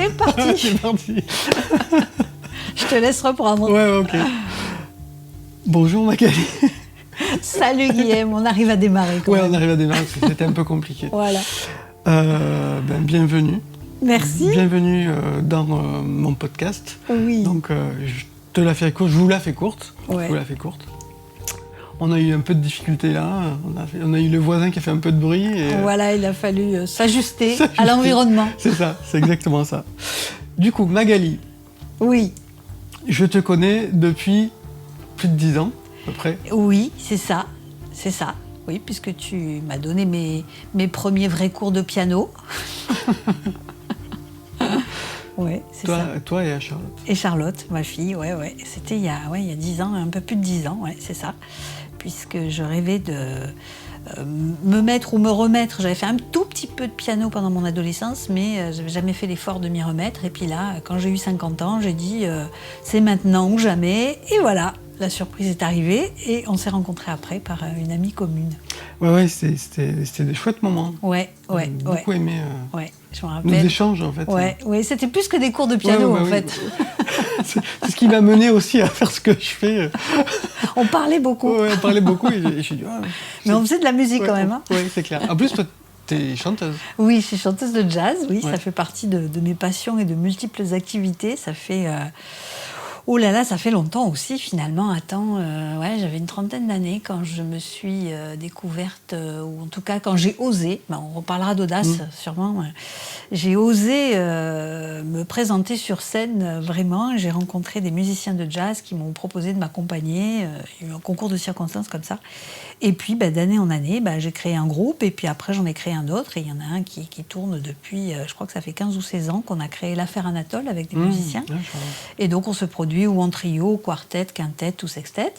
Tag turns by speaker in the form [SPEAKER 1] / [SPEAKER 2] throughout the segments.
[SPEAKER 1] c'est parti.
[SPEAKER 2] C'est parti.
[SPEAKER 1] Je te laisse reprendre.
[SPEAKER 2] Ouais, ok. Bonjour Magali.
[SPEAKER 1] Salut Guillaume, on arrive à démarrer.
[SPEAKER 2] Ouais, on arrive à démarrer, parce que c'était un peu compliqué.
[SPEAKER 1] Voilà.
[SPEAKER 2] Bienvenue.
[SPEAKER 1] Merci.
[SPEAKER 2] Bienvenue dans mon podcast.
[SPEAKER 1] Oui.
[SPEAKER 2] Donc, je vous la fais courte.
[SPEAKER 1] Ouais.
[SPEAKER 2] Je vous la fais courte. On a eu un peu de difficultés là. On a eu le voisin qui a fait un peu de bruit. Et,
[SPEAKER 1] voilà, il a fallu s'ajuster à l'environnement.
[SPEAKER 2] C'est ça, c'est exactement ça. Du coup, Magali,
[SPEAKER 1] Oui.
[SPEAKER 2] je te connais depuis plus de 10 ans, à peu près.
[SPEAKER 1] Oui, c'est ça. C'est ça. Oui, puisque tu m'as donné mes premiers vrais cours de piano. Ouais, c'est ça.
[SPEAKER 2] Toi et Charlotte.
[SPEAKER 1] Et Charlotte, ma fille, ouais. C'était il y a 10 ans, un peu plus de 10 ans, ouais, c'est ça. Puisque je rêvais de me mettre ou me remettre. J'avais fait un tout petit peu de piano pendant mon adolescence, mais je n'avais jamais fait l'effort de m'y remettre. Et puis là, quand j'ai eu 50 ans, j'ai dit c'est maintenant ou jamais. Et voilà, la surprise est arrivée et on s'est rencontrés après par une amie commune.
[SPEAKER 2] Ouais, c'était des chouettes moments.
[SPEAKER 1] Ouais.
[SPEAKER 2] J'ai beaucoup aimé
[SPEAKER 1] Ouais, je me rappelle.
[SPEAKER 2] nos échanges, en fait.
[SPEAKER 1] Ouais, c'était plus que des cours de piano,
[SPEAKER 2] en
[SPEAKER 1] fait.
[SPEAKER 2] C'est ce qui m'a mené aussi à faire ce que je fais.
[SPEAKER 1] On parlait beaucoup.
[SPEAKER 2] Ouais, on parlait beaucoup et j'ai dit...
[SPEAKER 1] Mais on faisait de la musique quand même. Hein.
[SPEAKER 2] Oui, c'est clair. En plus, toi, t'es chanteuse.
[SPEAKER 1] Oui, je suis chanteuse de jazz, oui.
[SPEAKER 2] Ouais.
[SPEAKER 1] Ça fait partie de mes passions et de multiples activités. Ça fait... Oh là là, ça fait longtemps aussi, finalement. Attends, j'avais une trentaine d'années quand je me suis découverte, ou en tout cas quand j'ai osé, on reparlera d'audace sûrement, j'ai osé me présenter sur scène vraiment. J'ai rencontré des musiciens de jazz qui m'ont proposé de m'accompagner. Il y a eu un concours de circonstances comme ça. Et puis, d'année en année, j'ai créé un groupe et puis après, j'en ai créé un autre. Et il y en a un qui tourne depuis, je crois que ça fait 15 ou 16 ans qu'on a créé l'Affaire Anatole avec des musiciens. Et donc, on se produit ou en trio, quartet, quintet ou sextet.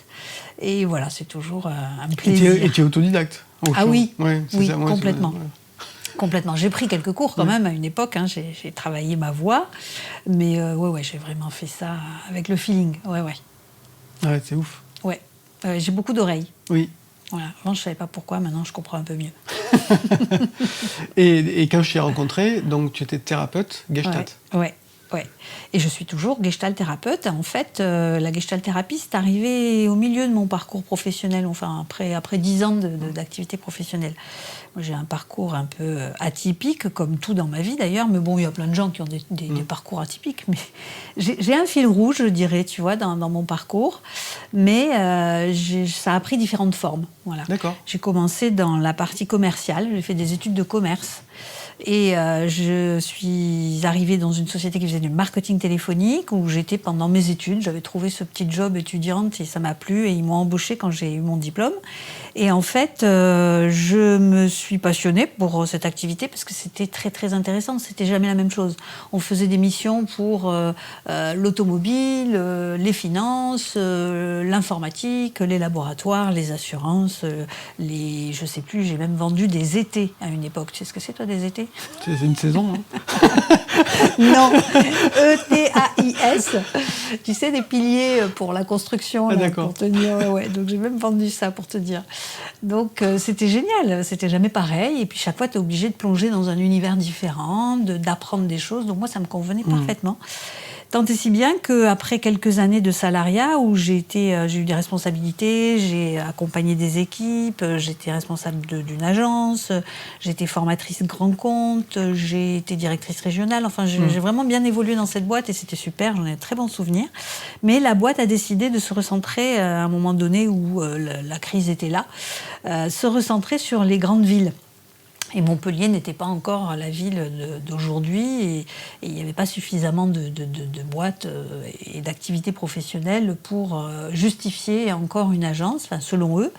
[SPEAKER 1] Et voilà, c'est toujours un plaisir.
[SPEAKER 2] Et tu es autodidacte
[SPEAKER 1] Ah oui,
[SPEAKER 2] ouais,
[SPEAKER 1] oui,
[SPEAKER 2] ça,
[SPEAKER 1] complètement.
[SPEAKER 2] Ouais.
[SPEAKER 1] Complètement. J'ai pris quelques cours quand même à une époque. Hein, j'ai travaillé ma voix. Mais j'ai vraiment fait ça avec le feeling. Ouais,
[SPEAKER 2] c'est ouf.
[SPEAKER 1] Ouais. J'ai beaucoup d'oreilles.
[SPEAKER 2] Oui.
[SPEAKER 1] Voilà. Avant, je ne savais pas pourquoi. Maintenant, je comprends un peu mieux.
[SPEAKER 2] et quand je t'ai rencontré, donc tu étais thérapeute Gestalt.
[SPEAKER 1] Ouais. Et je suis toujours Gestalt thérapeute. En fait, la Gestalt thérapie, c'est arrivé au milieu de mon parcours professionnel, enfin après 10 ans d'activité professionnelle. Moi, j'ai un parcours un peu atypique, comme tout dans ma vie d'ailleurs, mais bon, il y a plein de gens qui ont des parcours atypiques, mais j'ai un fil rouge, je dirais, tu vois, dans mon parcours, mais ça a pris différentes formes. Voilà.
[SPEAKER 2] D'accord.
[SPEAKER 1] J'ai commencé dans la partie commerciale, j'ai fait des études de commerce. Et je suis arrivée dans une société qui faisait du marketing téléphonique où j'étais pendant mes études. J'avais trouvé ce petit job étudiante et ça m'a plu et ils m'ont embauchée quand j'ai eu mon diplôme. Et en fait, je me suis passionnée pour cette activité parce que c'était très très intéressant. C'était jamais la même chose. On faisait des missions pour l'automobile, les finances, l'informatique, les laboratoires, les assurances, je sais plus, j'ai même vendu des étés à une époque. Tu sais ce que c'est toi des étés ?
[SPEAKER 2] C'est une saison, hein.
[SPEAKER 1] Non, E-T-A-I-S. Tu sais, des piliers pour la construction. Là, pour tenir. Ouais. Donc j'ai même vendu ça pour te dire. Donc c'était génial, c'était jamais pareil. Et puis chaque fois, tu es obligé de plonger dans un univers différent, d'apprendre des choses. Donc moi, ça me convenait parfaitement. Tant et si bien qu'après quelques années de salariat où j'ai eu des responsabilités, j'ai accompagné des équipes, j'étais responsable d'une agence, j'étais formatrice grand compte, j'ai été directrice régionale. Enfin, j'ai vraiment bien évolué dans cette boîte et c'était super, j'en ai de très bons souvenirs. Mais la boîte a décidé de se recentrer, à un moment donné où la crise était là, se recentrer sur les grandes villes. Et Montpellier n'était pas encore la ville d'aujourd'hui et il n'y avait pas suffisamment de boîtes et d'activités professionnelles pour justifier encore une agence, enfin, selon eux.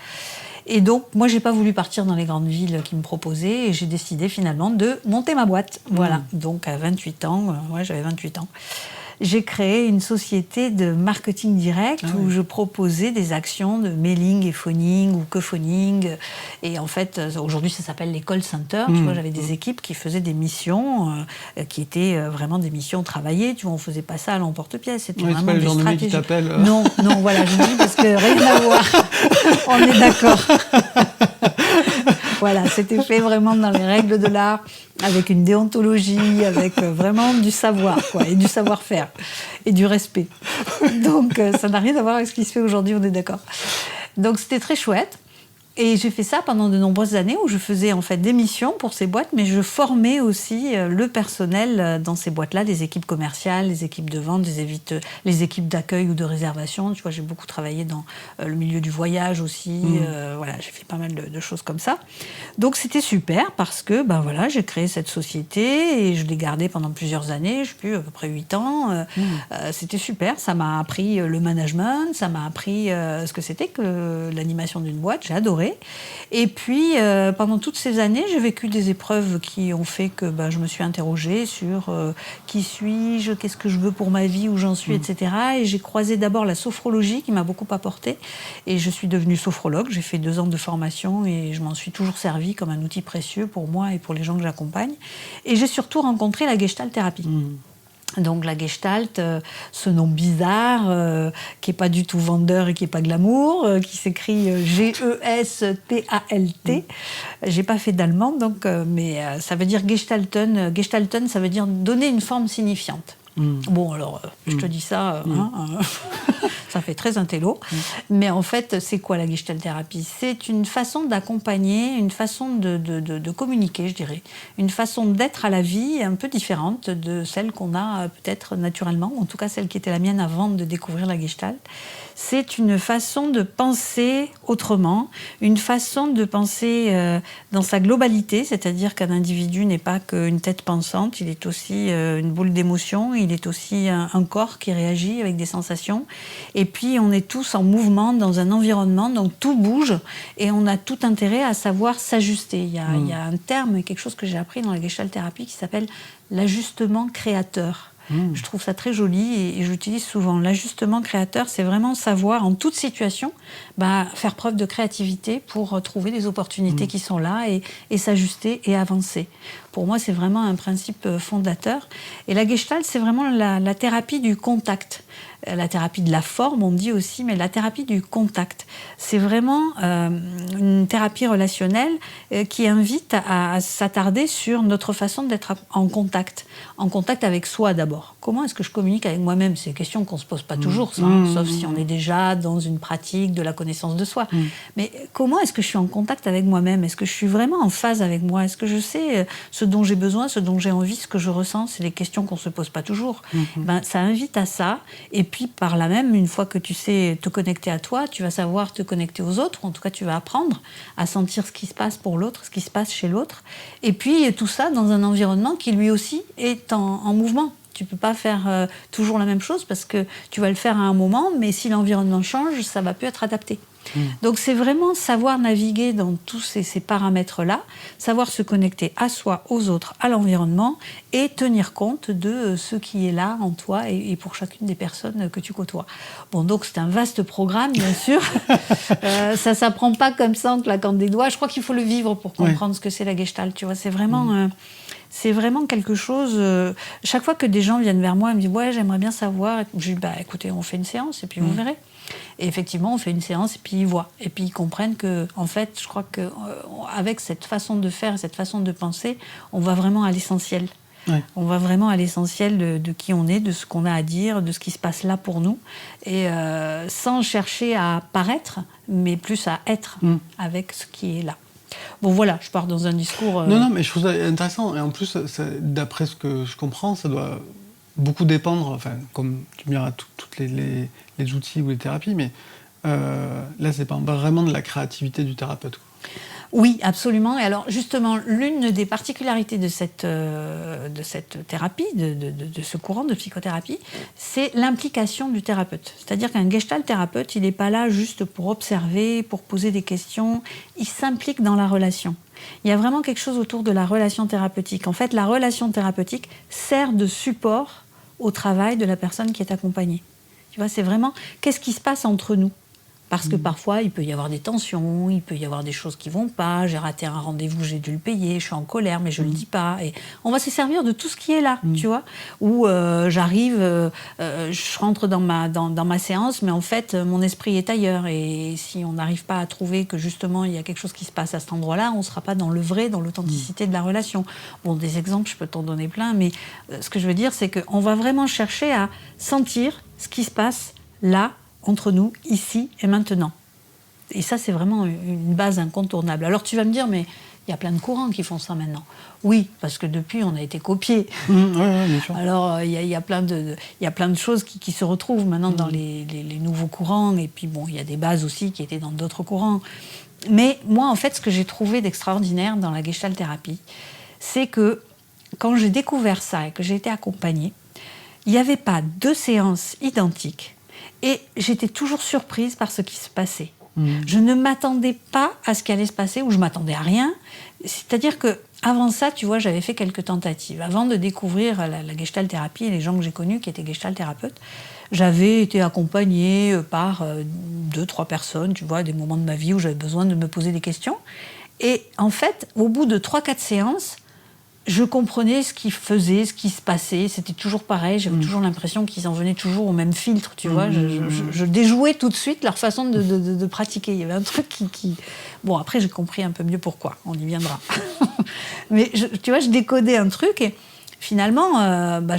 [SPEAKER 1] Et donc, moi, je n'ai pas voulu partir dans les grandes villes qui me proposaient et j'ai décidé finalement de monter ma boîte. Voilà, donc à 28 ans, j'avais 28 ans. J'ai créé une société de marketing direct où je proposais des actions de mailing et phoning ou que-phoning. Et en fait, aujourd'hui, ça s'appelle les call centers. Tu vois, j'avais des équipes qui faisaient des missions qui étaient vraiment des missions travaillées. Tu vois, on faisait pas ça à l'emporte-pièce. C'était vraiment
[SPEAKER 2] pas le
[SPEAKER 1] des
[SPEAKER 2] genre
[SPEAKER 1] stratégies.
[SPEAKER 2] De mec qui t'appelle.
[SPEAKER 1] Non, voilà, je dis parce que rien à voir. On est d'accord. Voilà, c'était fait vraiment dans les règles de l'art, avec une déontologie, avec vraiment du savoir, quoi, et du savoir-faire, et du respect. Donc, ça n'a rien à voir avec ce qui se fait aujourd'hui, on est d'accord. Donc, c'était très chouette. Et j'ai fait ça pendant de nombreuses années où je faisais en fait des missions pour ces boîtes, mais je formais aussi le personnel dans ces boîtes-là, les équipes commerciales, les équipes de vente, les équipes d'accueil ou de réservation. Tu vois, j'ai beaucoup travaillé dans le milieu du voyage aussi. Voilà, j'ai fait pas mal de choses comme ça. Donc c'était super parce que ben voilà, j'ai créé cette société et je l'ai gardée pendant plusieurs années. Je sais plus, à peu près 8 ans. C'était super. Ça m'a appris le management, ça m'a appris ce que c'était que l'animation d'une boîte. J'ai adoré. Et puis, pendant toutes ces années, j'ai vécu des épreuves qui ont fait que je me suis interrogée sur qui suis-je, qu'est-ce que je veux pour ma vie, où j'en suis, etc. Et j'ai croisé d'abord la sophrologie qui m'a beaucoup apporté. Et je suis devenue sophrologue. J'ai fait 2 ans de formation et je m'en suis toujours servie comme un outil précieux pour moi et pour les gens que j'accompagne. Et j'ai surtout rencontré la Gestalt thérapie. Donc la Gestalt, ce nom bizarre, qui n'est pas du tout vendeur et qui n'est pas glamour, qui s'écrit G-E-S-T-A-L-T. J'ai pas fait d'allemand, donc, mais ça veut dire Gestalten. Gestalten, ça veut dire donner une forme signifiante. Bon, alors, je te dis ça, ça fait très intello. Mais en fait, c'est quoi la Gestalt thérapie? C'est une façon d'accompagner, une façon de communiquer, je dirais. Une façon d'être à la vie un peu différente de celle qu'on a peut-être naturellement, en tout cas celle qui était la mienne avant de découvrir la Gestalt. C'est une façon de penser autrement, une façon de penser dans sa globalité, c'est-à-dire qu'un individu n'est pas qu'une tête pensante, il est aussi une boule d'émotions, il est aussi un corps qui réagit avec des sensations. Et puis on est tous en mouvement dans un environnement, donc tout bouge et on a tout intérêt à savoir s'ajuster. Il y a un terme, quelque chose que j'ai appris dans la Gestalt thérapie qui s'appelle l'ajustement créateur. Je trouve ça très joli et j'utilise souvent. L'ajustement créateur, c'est vraiment savoir en toute situation faire preuve de créativité pour trouver des opportunités qui sont là et s'ajuster et avancer. Pour moi, c'est vraiment un principe fondateur. Et la Gestalt, c'est vraiment la thérapie du contact. La thérapie de la forme, on dit aussi, mais la thérapie du contact. C'est vraiment une thérapie relationnelle qui invite à s'attarder sur notre façon d'être en contact avec soi d'abord. Comment est-ce que je communique avec moi-même? C'est une question qu'on ne se pose pas toujours, ça, sauf si on est déjà dans une pratique de la connaissance de soi. Mais comment est-ce que je suis en contact avec moi-même? Est-ce que je suis vraiment en phase avec moi? Est-ce que je sais ce dont j'ai besoin, ce dont j'ai envie, ce que je ressens? C'est des questions qu'on ne se pose pas toujours. Ça invite à ça. Et puis, par là même, une fois que tu sais te connecter à toi, tu vas savoir te connecter aux autres, ou en tout cas, tu vas apprendre à sentir ce qui se passe pour l'autre, ce qui se passe chez l'autre. Et puis, tout ça dans un environnement qui, lui aussi, est en mouvement. Tu ne peux pas faire toujours la même chose parce que tu vas le faire à un moment, mais si l'environnement change, ça ne va plus être adapté. Donc c'est vraiment savoir naviguer dans tous ces paramètres-là, savoir se connecter à soi, aux autres, à l'environnement et tenir compte de ce qui est là en toi et pour chacune des personnes que tu côtoies. Bon, donc c'est un vaste programme, bien sûr. Ça ne s'apprend pas comme ça en claquant des doigts. Je crois qu'il faut le vivre pour comprendre ce que c'est la Gestalt. Tu vois, c'est vraiment... C'est vraiment quelque chose... chaque fois que des gens viennent vers moi et me disent « Ouais, j'aimerais bien savoir », je dis « Écoutez, on fait une séance et puis vous verrez ». Et effectivement, on fait une séance et puis ils voient. Et puis ils comprennent que, en fait, je crois qu'avec cette façon de faire, cette façon de penser, on va vraiment à l'essentiel. On va vraiment à l'essentiel de qui on est, de ce qu'on a à dire, de ce qui se passe là pour nous. Et sans chercher à paraître, mais plus à être avec ce qui est là. Bon voilà, je pars dans un discours...
[SPEAKER 2] Non, mais je trouve ça intéressant. Et en plus, d'après ce que je comprends, ça doit beaucoup dépendre, enfin, comme tu me diras, tous les outils ou les thérapies, mais là, c'est pas vraiment de la créativité du thérapeute, quoi.
[SPEAKER 1] Oui, absolument. Et alors, justement, l'une des particularités de cette thérapie, de ce courant de psychothérapie, c'est l'implication du thérapeute. C'est-à-dire qu'un gestalt thérapeute, il n'est pas là juste pour observer, pour poser des questions. Il s'implique dans la relation. Il y a vraiment quelque chose autour de la relation thérapeutique. En fait, la relation thérapeutique sert de support au travail de la personne qui est accompagnée. Tu vois, c'est vraiment qu'est-ce qui se passe entre nous. Parce que parfois, il peut y avoir des tensions, il peut y avoir des choses qui ne vont pas. J'ai raté un rendez-vous, j'ai dû le payer, je suis en colère, mais je ne le dis pas. Et on va se servir de tout ce qui est là, tu vois. Ou j'arrive, je rentre dans ma séance, mais en fait, mon esprit est ailleurs. Et si on n'arrive pas à trouver que justement, il y a quelque chose qui se passe à cet endroit-là, on ne sera pas dans le vrai, dans l'authenticité de la relation. Bon, des exemples, je peux t'en donner plein, mais ce que je veux dire, c'est qu'on va vraiment chercher à sentir ce qui se passe là, entre nous, ici et maintenant. Et ça, c'est vraiment une base incontournable. Alors tu vas me dire, mais il y a plein de courants qui font ça maintenant. Oui, parce que depuis, on a été copiés.
[SPEAKER 2] Ouais, bien sûr.
[SPEAKER 1] Alors, il y a plein de choses qui se retrouvent maintenant dans les nouveaux courants. Et puis, bon, il y a des bases aussi qui étaient dans d'autres courants. Mais moi, en fait, ce que j'ai trouvé d'extraordinaire dans la Gestalt thérapie, c'est que quand j'ai découvert ça et que j'ai été accompagnée, il n'y avait pas 2 séances identiques. Et j'étais toujours surprise par ce qui se passait. Je ne m'attendais pas à ce qui allait se passer, ou je m'attendais à rien. C'est-à-dire que avant ça, tu vois, j'avais fait quelques tentatives. Avant de découvrir la Gestalt thérapie et les gens que j'ai connus qui étaient Gestalt thérapeutes, j'avais été accompagnée par 2-3 personnes, tu vois, des moments de ma vie où j'avais besoin de me poser des questions. Et en fait, au bout de 3-4 séances, je comprenais ce qu'ils faisaient, ce qui se passait. C'était toujours pareil. J'avais toujours l'impression qu'ils en venaient toujours au même filtre, tu vois. Je déjouais tout de suite leur façon de pratiquer. Il y avait un truc qui... Bon, après, j'ai compris un peu mieux pourquoi. On y viendra. Mais, tu vois, je décodais un truc et finalement,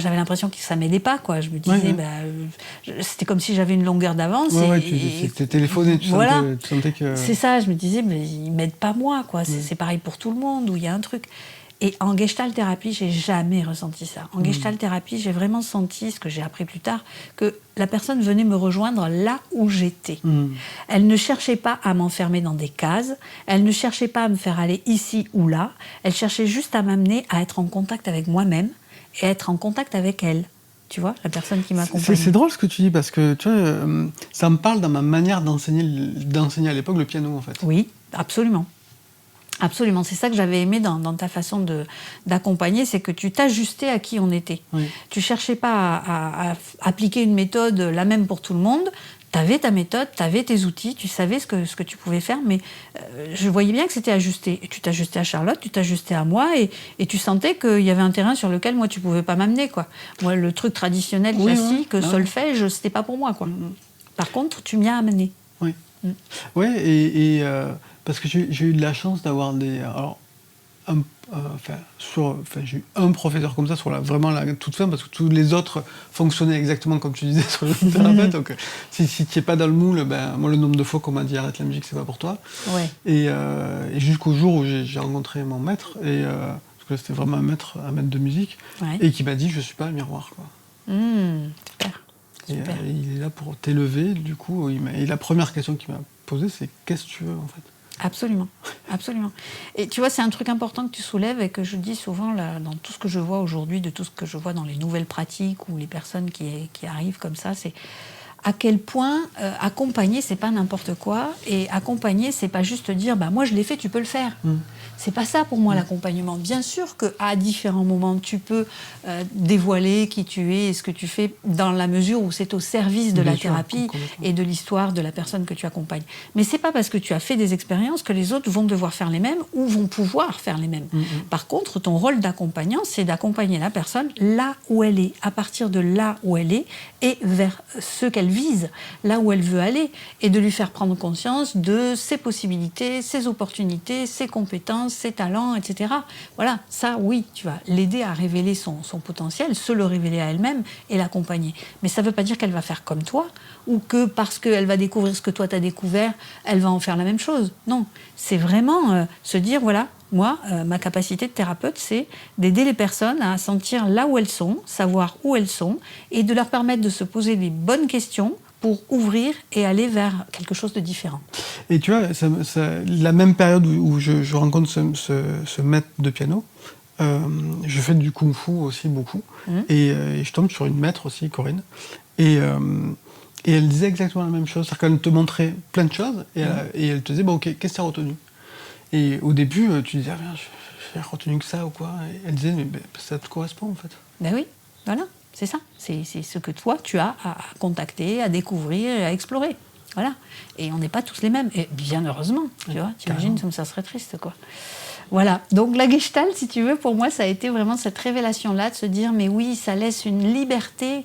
[SPEAKER 1] j'avais l'impression que ça ne m'aidait pas, quoi. Je me disais, c'était comme si j'avais une longueur d'avance.
[SPEAKER 2] Tu téléphoné, tu sentais que...
[SPEAKER 1] C'est ça, je me disais, mais ils ne m'aident pas moi, quoi. C'est pareil pour tout le monde, où il y a un truc... Et en Gestalt thérapie, j'ai jamais ressenti ça. En Gestalt thérapie, j'ai vraiment senti, ce que j'ai appris plus tard, que la personne venait me rejoindre là où j'étais. Elle ne cherchait pas à m'enfermer dans des cases, elle ne cherchait pas à me faire aller ici ou là, elle cherchait juste à m'amener à être en contact avec moi-même et à être en contact avec elle. Tu vois, la personne qui m'accompagne.
[SPEAKER 2] C'est drôle ce que tu dis, parce que tu vois, ça me parle dans ma manière d'enseigner à l'époque le piano, en fait.
[SPEAKER 1] Oui, absolument. Absolument, c'est ça que j'avais aimé dans ta façon d'accompagner, c'est que tu t'ajustais à qui on était. Oui. Tu ne cherchais pas à appliquer une méthode la même pour tout le monde. Tu avais ta méthode, tu avais tes outils, tu savais ce que tu pouvais faire, mais je voyais bien que c'était ajusté. Et tu t'ajustais à Charlotte, tu t'ajustais à moi, et tu sentais qu'il y avait un terrain sur lequel moi tu ne pouvais pas m'amener, quoi. Moi, le truc traditionnel, classique, solfège, c'était pas pour moi, quoi. Par contre, tu m'y as amené.
[SPEAKER 2] Oui. Oui, et parce que j'ai eu de la chance d'avoir des... Alors, j'ai eu un professeur comme ça sur vraiment la toute fin, parce que tous les autres fonctionnaient exactement comme tu disais sur le thérapeute. Donc, si tu n'es pas dans le moule, moi, le nombre de fois qu'on m'a dit arrête la musique, c'est pas pour toi. Ouais. Et jusqu'au jour où j'ai rencontré mon maître, parce que c'était vraiment un maître de musique, et qui m'a dit je suis pas un miroir, quoi.
[SPEAKER 1] Super.
[SPEAKER 2] Et il est là pour t'élever, du coup. Et la première question qu'il m'a posée, c'est qu'est-ce que tu veux, en fait?
[SPEAKER 1] Absolument, absolument. Et tu vois, c'est un truc important que tu soulèves et que je dis souvent là, dans tout ce que je vois aujourd'hui, de tout ce que je vois dans les nouvelles pratiques ou les personnes qui arrivent comme ça, c'est à quel point accompagner, c'est pas n'importe quoi. Et accompagner, c'est pas juste dire moi je l'ai fait, tu peux le faire. C'est pas ça pour moi l'accompagnement. Bien sûr qu'à différents moments, tu peux dévoiler qui tu es et ce que tu fais dans la mesure où c'est au service de la thérapie et de l'histoire de la personne que tu accompagnes. Mais c'est pas parce que tu as fait des expériences que les autres vont devoir faire les mêmes ou vont pouvoir faire les mêmes. Par contre, ton rôle d'accompagnant, c'est d'accompagner la personne là où elle est, à partir de là où elle est et vers ce qu'elle vise, là où elle veut aller, et de lui faire prendre conscience de ses possibilités, ses opportunités, ses compétences, ses talents, etc. Voilà, ça, oui, tu vas l'aider à révéler son potentiel, se le révéler à elle-même et l'accompagner. Mais ça ne veut pas dire qu'elle va faire comme toi, ou que parce qu'elle va découvrir ce que toi t'as découvert, elle va en faire la même chose. Non, c'est vraiment se dire, voilà, moi, ma capacité de thérapeute, c'est d'aider les personnes à sentir là où elles sont, savoir où elles sont, et de leur permettre de se poser les bonnes questions pour ouvrir et aller vers quelque chose de différent.
[SPEAKER 2] Et tu vois, la même période où je rencontre ce maître de piano, je fais du kung-fu aussi beaucoup, et je tombe sur une maître aussi, Corinne, et elle disait exactement la même chose, c'est-à-dire qu'elle te montrait plein de choses, et elle te disait, ok, qu'est-ce que tu as retenu ? Et au début, tu disais, j'ai retenu que ça ou quoi. Et elle disait, mais ça te correspond en fait.
[SPEAKER 1] Ben oui, voilà, c'est ça. C'est ce que toi, tu as à contacter, à découvrir et à explorer. Voilà. Et on n'est pas tous les mêmes. Et bien heureusement, tu vois. T'imagines comme ça serait triste, quoi. Voilà. Donc la Gestalt, si tu veux, pour moi, ça a été vraiment cette révélation-là de se dire, mais oui, ça laisse une liberté.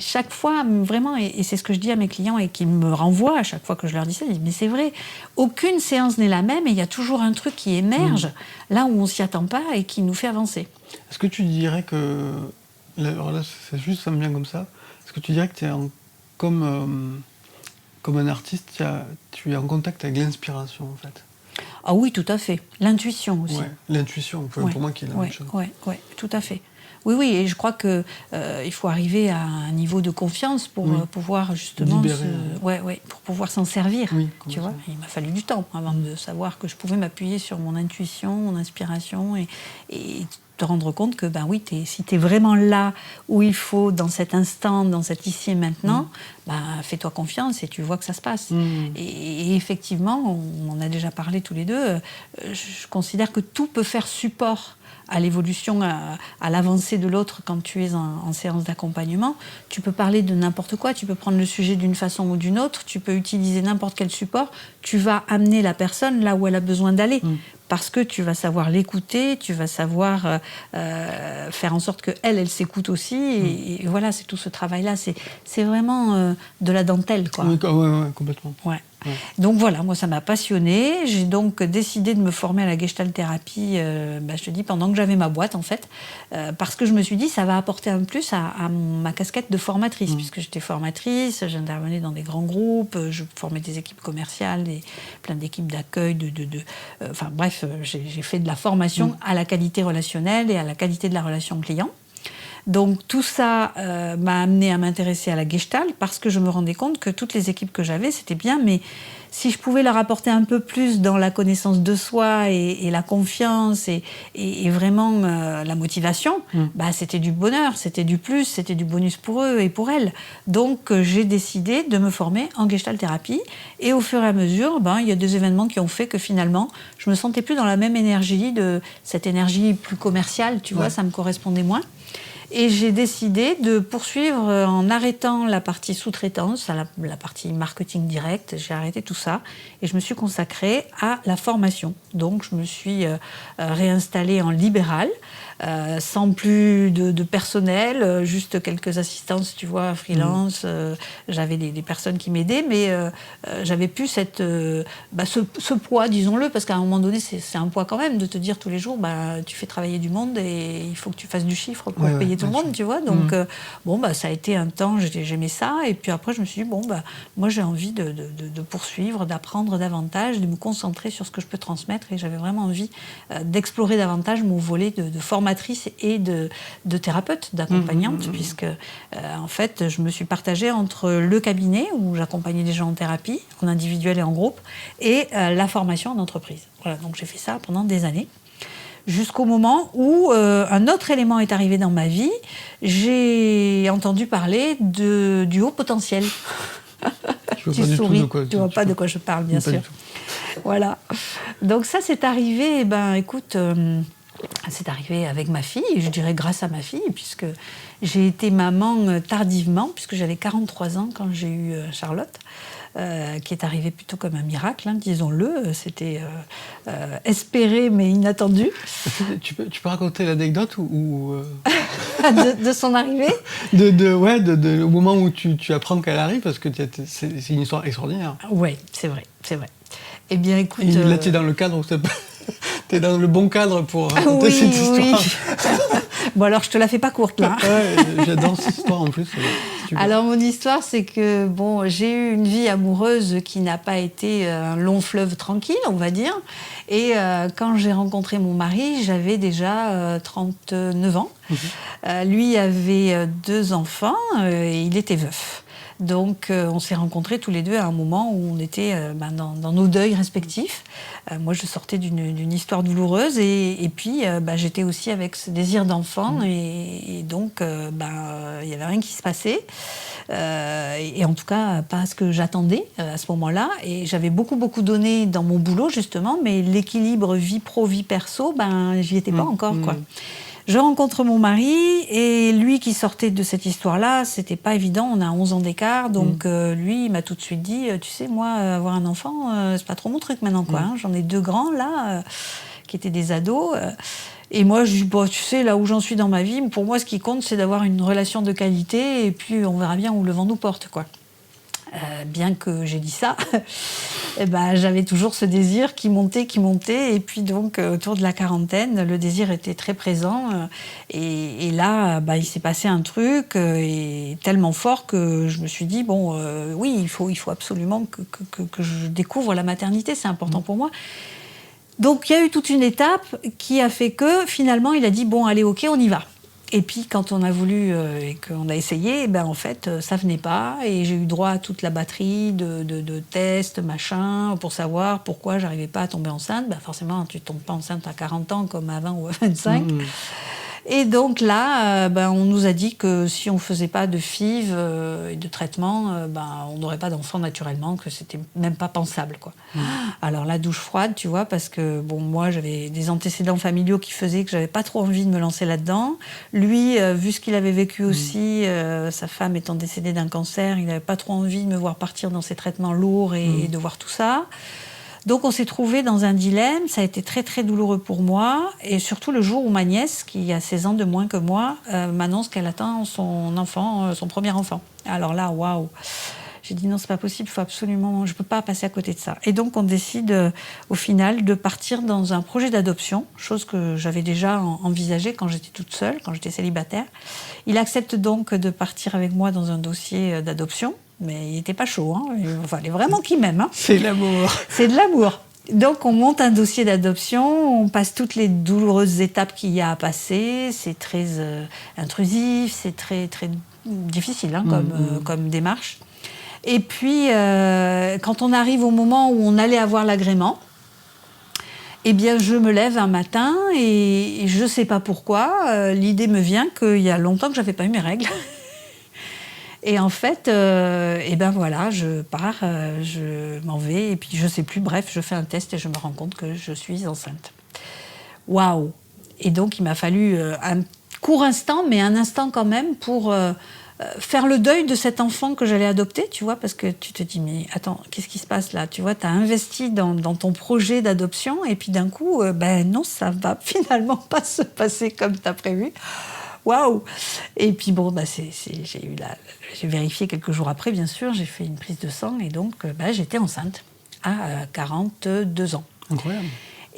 [SPEAKER 1] Chaque fois, vraiment, et c'est ce que je dis à mes clients et qui me renvoient à chaque fois que je leur dis ça, ils disent, mais c'est vrai, aucune séance n'est la même et il y a toujours un truc qui émerge là où on s'y attend pas et qui nous fait avancer.
[SPEAKER 2] Est-ce que tu dirais que, alors là, c'est juste, ça me vient comme ça, est-ce que tu dirais que tu es comme un artiste, tu es en contact avec l'inspiration, en fait?
[SPEAKER 1] Ah oui, tout à fait. L'intuition aussi.
[SPEAKER 2] Ouais, l'intuition, pour moi qui est la même chose.
[SPEAKER 1] Oui, tout à fait. Oui, et je crois qu'il faut arriver à un niveau de confiance pour pouvoir justement pour pouvoir s'en servir. Oui, tu vois, il m'a fallu du temps avant de savoir que je pouvais m'appuyer sur mon intuition, mon inspiration et te rendre compte que si tu es vraiment là où il faut, dans cet instant, dans cet ici et maintenant, fais-toi confiance et tu vois que ça se passe. Et effectivement, on en a déjà parlé tous les deux, je considère que tout peut faire support à l'évolution, à l'avancée de l'autre quand tu es en séance d'accompagnement. Tu peux parler de n'importe quoi, tu peux prendre le sujet d'une façon ou d'une autre, tu peux utiliser n'importe quel support, tu vas amener la personne là où elle a besoin d'aller. Parce que tu vas savoir l'écouter, tu vas savoir faire en sorte qu'elle s'écoute aussi. Et voilà, c'est tout ce travail-là. C'est vraiment de la dentelle, quoi.
[SPEAKER 2] Oui, complètement.
[SPEAKER 1] Ouais. Donc voilà, moi ça m'a passionnée. J'ai donc décidé de me former à la Gestalt thérapie, je te dis, pendant que j'avais ma boîte en fait, parce que je me suis dit ça va apporter un plus à ma casquette de formatrice, puisque j'étais formatrice, j'intervenais dans des grands groupes, je formais des équipes commerciales, plein d'équipes d'accueil, enfin bref, j'ai fait de la formation à la qualité relationnelle et à la qualité de la relation client. Donc tout ça m'a amené à m'intéresser à la Gestalt parce que je me rendais compte que toutes les équipes que j'avais, c'était bien, mais si je pouvais leur apporter un peu plus dans la connaissance de soi et la confiance et vraiment la motivation, c'était du bonheur, c'était du plus, c'était du bonus pour eux et pour elles. Donc j'ai décidé de me former en Gestalt thérapie et au fur et à mesure, il y a des événements qui ont fait que finalement, je me sentais plus dans la même énergie, de cette énergie plus commerciale, tu vois, ça me correspondait moins. Et j'ai décidé de poursuivre en arrêtant la partie sous-traitance, la partie marketing direct. J'ai arrêté tout ça et je me suis consacrée à la formation. Donc je me suis réinstallée en libéral, sans plus de personnel, juste quelques assistances, tu vois, freelance. J'avais des personnes qui m'aidaient, mais j'avais plus ce poids, disons-le, parce qu'à un moment donné, c'est un poids quand même de te dire tous les jours, tu fais travailler du monde et il faut que tu fasses du chiffre pour payer tout le monde, tu vois. Donc, ça a été un temps, j'aimais ça. Et puis après, je me suis dit, moi, j'ai envie de poursuivre, d'apprendre davantage, de me concentrer sur ce que je peux transmettre. Et j'avais vraiment envie d'explorer davantage mon volet de formatrice et de thérapeute, d'accompagnante, puisque, en fait, je me suis partagée entre le cabinet, où j'accompagnais les gens en thérapie, en individuel et en groupe, et la formation en entreprise. Voilà, donc j'ai fait ça pendant des années. Jusqu'au moment où un autre élément est arrivé dans ma vie, j'ai entendu parler du haut potentiel. Tu souris, tu vois pas de quoi je parle, bien sûr. Voilà. Donc ça, c'est arrivé, c'est arrivé avec ma fille, je dirais grâce à ma fille, puisque j'ai été maman tardivement, puisque j'avais 43 ans quand j'ai eu Charlotte. Qui est arrivé plutôt comme un miracle, disons-le. C'était espéré mais inattendu.
[SPEAKER 2] Tu peux raconter l'anecdote ou
[SPEAKER 1] de son arrivée
[SPEAKER 2] au moment où tu apprends qu'elle arrive, parce que c'est une histoire extraordinaire.
[SPEAKER 1] Oui, c'est vrai. Eh bien, écoute...
[SPEAKER 2] Et là, tu es dans le cadre, t'es dans le bon cadre pour raconter cette histoire.
[SPEAKER 1] Oui. Bon, alors, je te la fais pas courte, là.
[SPEAKER 2] J'adore cette histoire, en plus.
[SPEAKER 1] Alors, mon histoire, c'est que, j'ai eu une vie amoureuse qui n'a pas été un long fleuve tranquille, on va dire. Et quand j'ai rencontré mon mari, j'avais déjà 39 ans. Lui avait 2 enfants et il était veuf. Donc, on s'est rencontrés tous les deux à un moment où on était dans nos deuils respectifs. Moi, je sortais d'une histoire douloureuse et puis j'étais aussi avec ce désir d'enfant et donc, il y avait rien qui se passait. Et en tout cas, pas ce que j'attendais à ce moment-là. Et j'avais beaucoup donné dans mon boulot, justement, mais l'équilibre vie pro, vie perso, j'y étais pas encore, quoi. Je rencontre mon mari, et lui qui sortait de cette histoire-là, c'était pas évident, on a 11 ans d'écart, donc lui, il m'a tout de suite dit, tu sais, moi, avoir un enfant, c'est pas trop mon truc maintenant, quoi. Hein. J'en ai 2 grands, là, qui étaient des ados. Et moi, je dis, bon, tu sais, là où j'en suis dans ma vie, pour moi, ce qui compte, c'est d'avoir une relation de qualité, et puis on verra bien où le vent nous porte, quoi. Bien que j'ai dit ça, eh ben, j'avais toujours ce désir qui montait, et puis donc autour de la quarantaine, le désir était très présent, et là, il s'est passé un truc et tellement fort que je me suis dit, bon, oui, il faut absolument que je découvre la maternité, c'est important pour moi. Donc il y a eu toute une étape qui a fait que finalement, il a dit, bon, allez, ok, on y va. Et puis, quand on a voulu et qu'on a essayé, en fait, ça venait pas. Et j'ai eu droit à toute la batterie de tests, machin, pour savoir pourquoi j'arrivais pas à tomber enceinte. Forcément, tu tombes pas enceinte à 40 ans comme à 20 ou à 25. Et donc là, on nous a dit que si on faisait pas de FIV et de traitement, on n'aurait pas d'enfant naturellement, que c'était même pas pensable, quoi. Alors la douche froide, tu vois, parce que bon, moi j'avais des antécédents familiaux qui faisaient que j'avais pas trop envie de me lancer là-dedans. Lui, vu ce qu'il avait vécu aussi, sa femme étant décédée d'un cancer, il n'avait pas trop envie de me voir partir dans ces traitements lourds et de voir tout ça. Donc on s'est trouvés dans un dilemme, ça a été très très douloureux pour moi, et surtout le jour où ma nièce, qui a 16 ans de moins que moi, m'annonce qu'elle attend son premier enfant. Alors là, waouh! J'ai dit non, c'est pas possible, faut absolument, je peux pas passer à côté de ça. Et donc on décide au final de partir dans un projet d'adoption, chose que j'avais déjà envisagée quand j'étais toute seule, quand j'étais célibataire. Il accepte donc de partir avec moi dans un dossier d'adoption. Mais il n'était pas chaud, hein. Il fallait vraiment qu'il m'aime. Hein.
[SPEAKER 2] C'est l'amour.
[SPEAKER 1] C'est de l'amour. Donc on monte un dossier d'adoption, on passe toutes les douloureuses étapes qu'il y a à passer. C'est très intrusif, c'est très, très difficile comme démarche. Et puis, quand on arrive au moment où on allait avoir l'agrément, eh bien, je me lève un matin et je ne sais pas pourquoi, l'idée me vient qu'il y a longtemps que je n'avais pas eu mes règles. Et en fait, voilà, je pars, je m'en vais, et puis je sais plus, bref, je fais un test et je me rends compte que je suis enceinte. Waouh! Et donc, il m'a fallu un court instant, mais un instant quand même, pour faire le deuil de cet enfant que j'allais adopter, tu vois, parce que tu te dis, mais attends, qu'est-ce qui se passe là? Tu vois, tu as investi dans ton projet d'adoption, et puis d'un coup, non, ça va finalement pas se passer comme tu as prévu. Waouh! Et puis bon, j'ai vérifié quelques jours après, bien sûr, j'ai fait une prise de sang et donc j'étais enceinte à 42 ans.
[SPEAKER 2] Incroyable.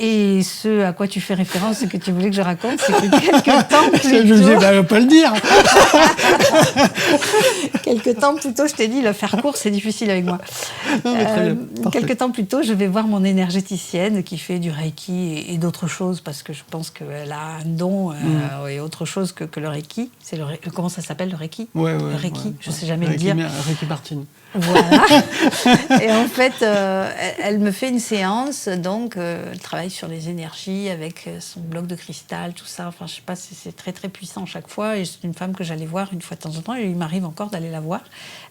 [SPEAKER 1] Et ce à quoi tu fais référence et que tu voulais que je raconte, c'est que quelques temps plus tôt...
[SPEAKER 2] Je me disais, elle va pas le dire.
[SPEAKER 1] Quelques temps plus tôt, je t'ai dit, le faire court, c'est difficile avec moi.
[SPEAKER 2] Non, mais très bien.
[SPEAKER 1] Quelques temps plus tôt, je vais voir mon énergéticienne qui fait du Reiki et d'autres choses, parce que je pense qu'elle a un don et autre chose que le Reiki. Comment ça s'appelle, le Reiki?
[SPEAKER 2] Ouais,
[SPEAKER 1] le Reiki,
[SPEAKER 2] ouais,
[SPEAKER 1] je sais jamais le dire.
[SPEAKER 2] Reiki Martin.
[SPEAKER 1] Voilà. Et en fait, elle me fait une séance, donc elle travaille sur les énergies avec son bloc de cristal, tout ça. Enfin, je sais pas, c'est très très puissant chaque fois. Et c'est une femme que j'allais voir une fois de temps en temps. Et il m'arrive encore d'aller la voir.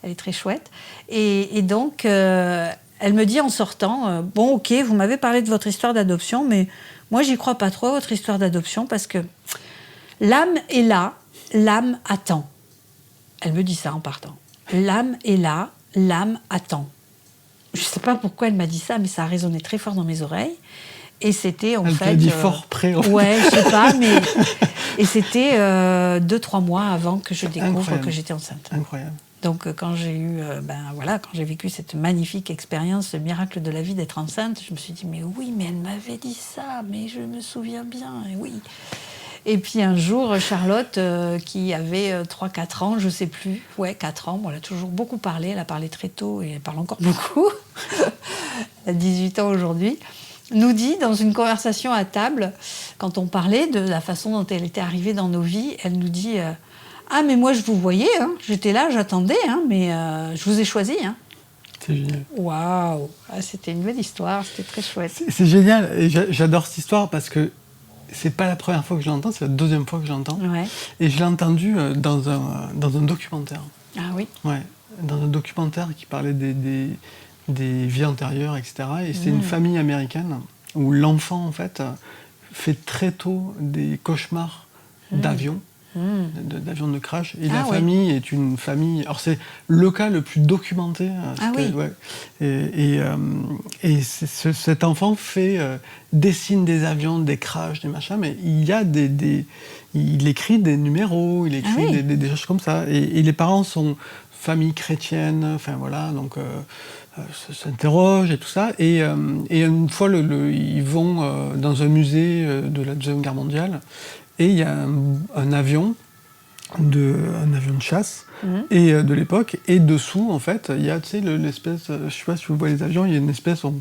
[SPEAKER 1] Elle est très chouette. Et donc, elle me dit en sortant, bon, ok, vous m'avez parlé de votre histoire d'adoption, mais moi, j'y crois pas trop à votre histoire d'adoption parce que l'âme est là, l'âme attend. Elle me dit ça en partant. L'âme est là, l'âme attend. Je ne sais pas pourquoi elle m'a dit ça, mais ça a résonné très fort dans mes oreilles. Et c'était en fait...
[SPEAKER 2] Elle t'a dit fort près.
[SPEAKER 1] Ouais, je ne sais pas, mais... Et c'était 2-3 mois avant que je découvre que j'étais enceinte.
[SPEAKER 2] Incroyable.
[SPEAKER 1] Donc quand j'ai eu, quand j'ai vécu cette magnifique expérience, ce miracle de la vie d'être enceinte, je me suis dit, mais oui, mais elle m'avait dit ça, mais je me souviens bien, et oui. Et puis un jour, Charlotte, qui avait 3-4 ans, je ne sais plus, 4 ans, elle a toujours beaucoup parlé, elle a parlé très tôt et elle parle encore beaucoup, elle a 18 ans aujourd'hui, nous dit dans une conversation à table, quand on parlait de la façon dont elle était arrivée dans nos vies, elle nous dit « Ah mais moi je vous voyais, hein, j'étais là, j'attendais, hein, mais je vous ai choisi. Hein. »
[SPEAKER 2] C'est génial.
[SPEAKER 1] Waouh, c'était une belle histoire, c'était très chouette.
[SPEAKER 2] C'est génial, et j'adore cette histoire parce que c'est pas la première fois que je l'entends, c'est la deuxième fois que je l'entends.
[SPEAKER 1] Ouais.
[SPEAKER 2] Et je l'ai entendu dans un documentaire.
[SPEAKER 1] Ah oui.
[SPEAKER 2] Ouais, dans un documentaire qui parlait des vies antérieures, etc. Et c'est une famille américaine où l'enfant, en fait, fait très tôt des cauchemars d'avions. D'avions de crash. Et la famille est une famille... Alors, c'est le cas le plus documenté. Et cet enfant dessine des avions, des crashs, des machins, mais il y a il écrit des numéros, il écrit des choses comme ça. Et les parents sont famille chrétienne, enfin voilà, donc s'interrogent et tout ça. Et une fois, ils vont dans un musée de la Deuxième Guerre mondiale, et il y a un avion de chasse et de l'époque, et dessous, en fait, il y a, tu sais, l'espèce, je sais pas si vous voyez les avions, il y a une espèce de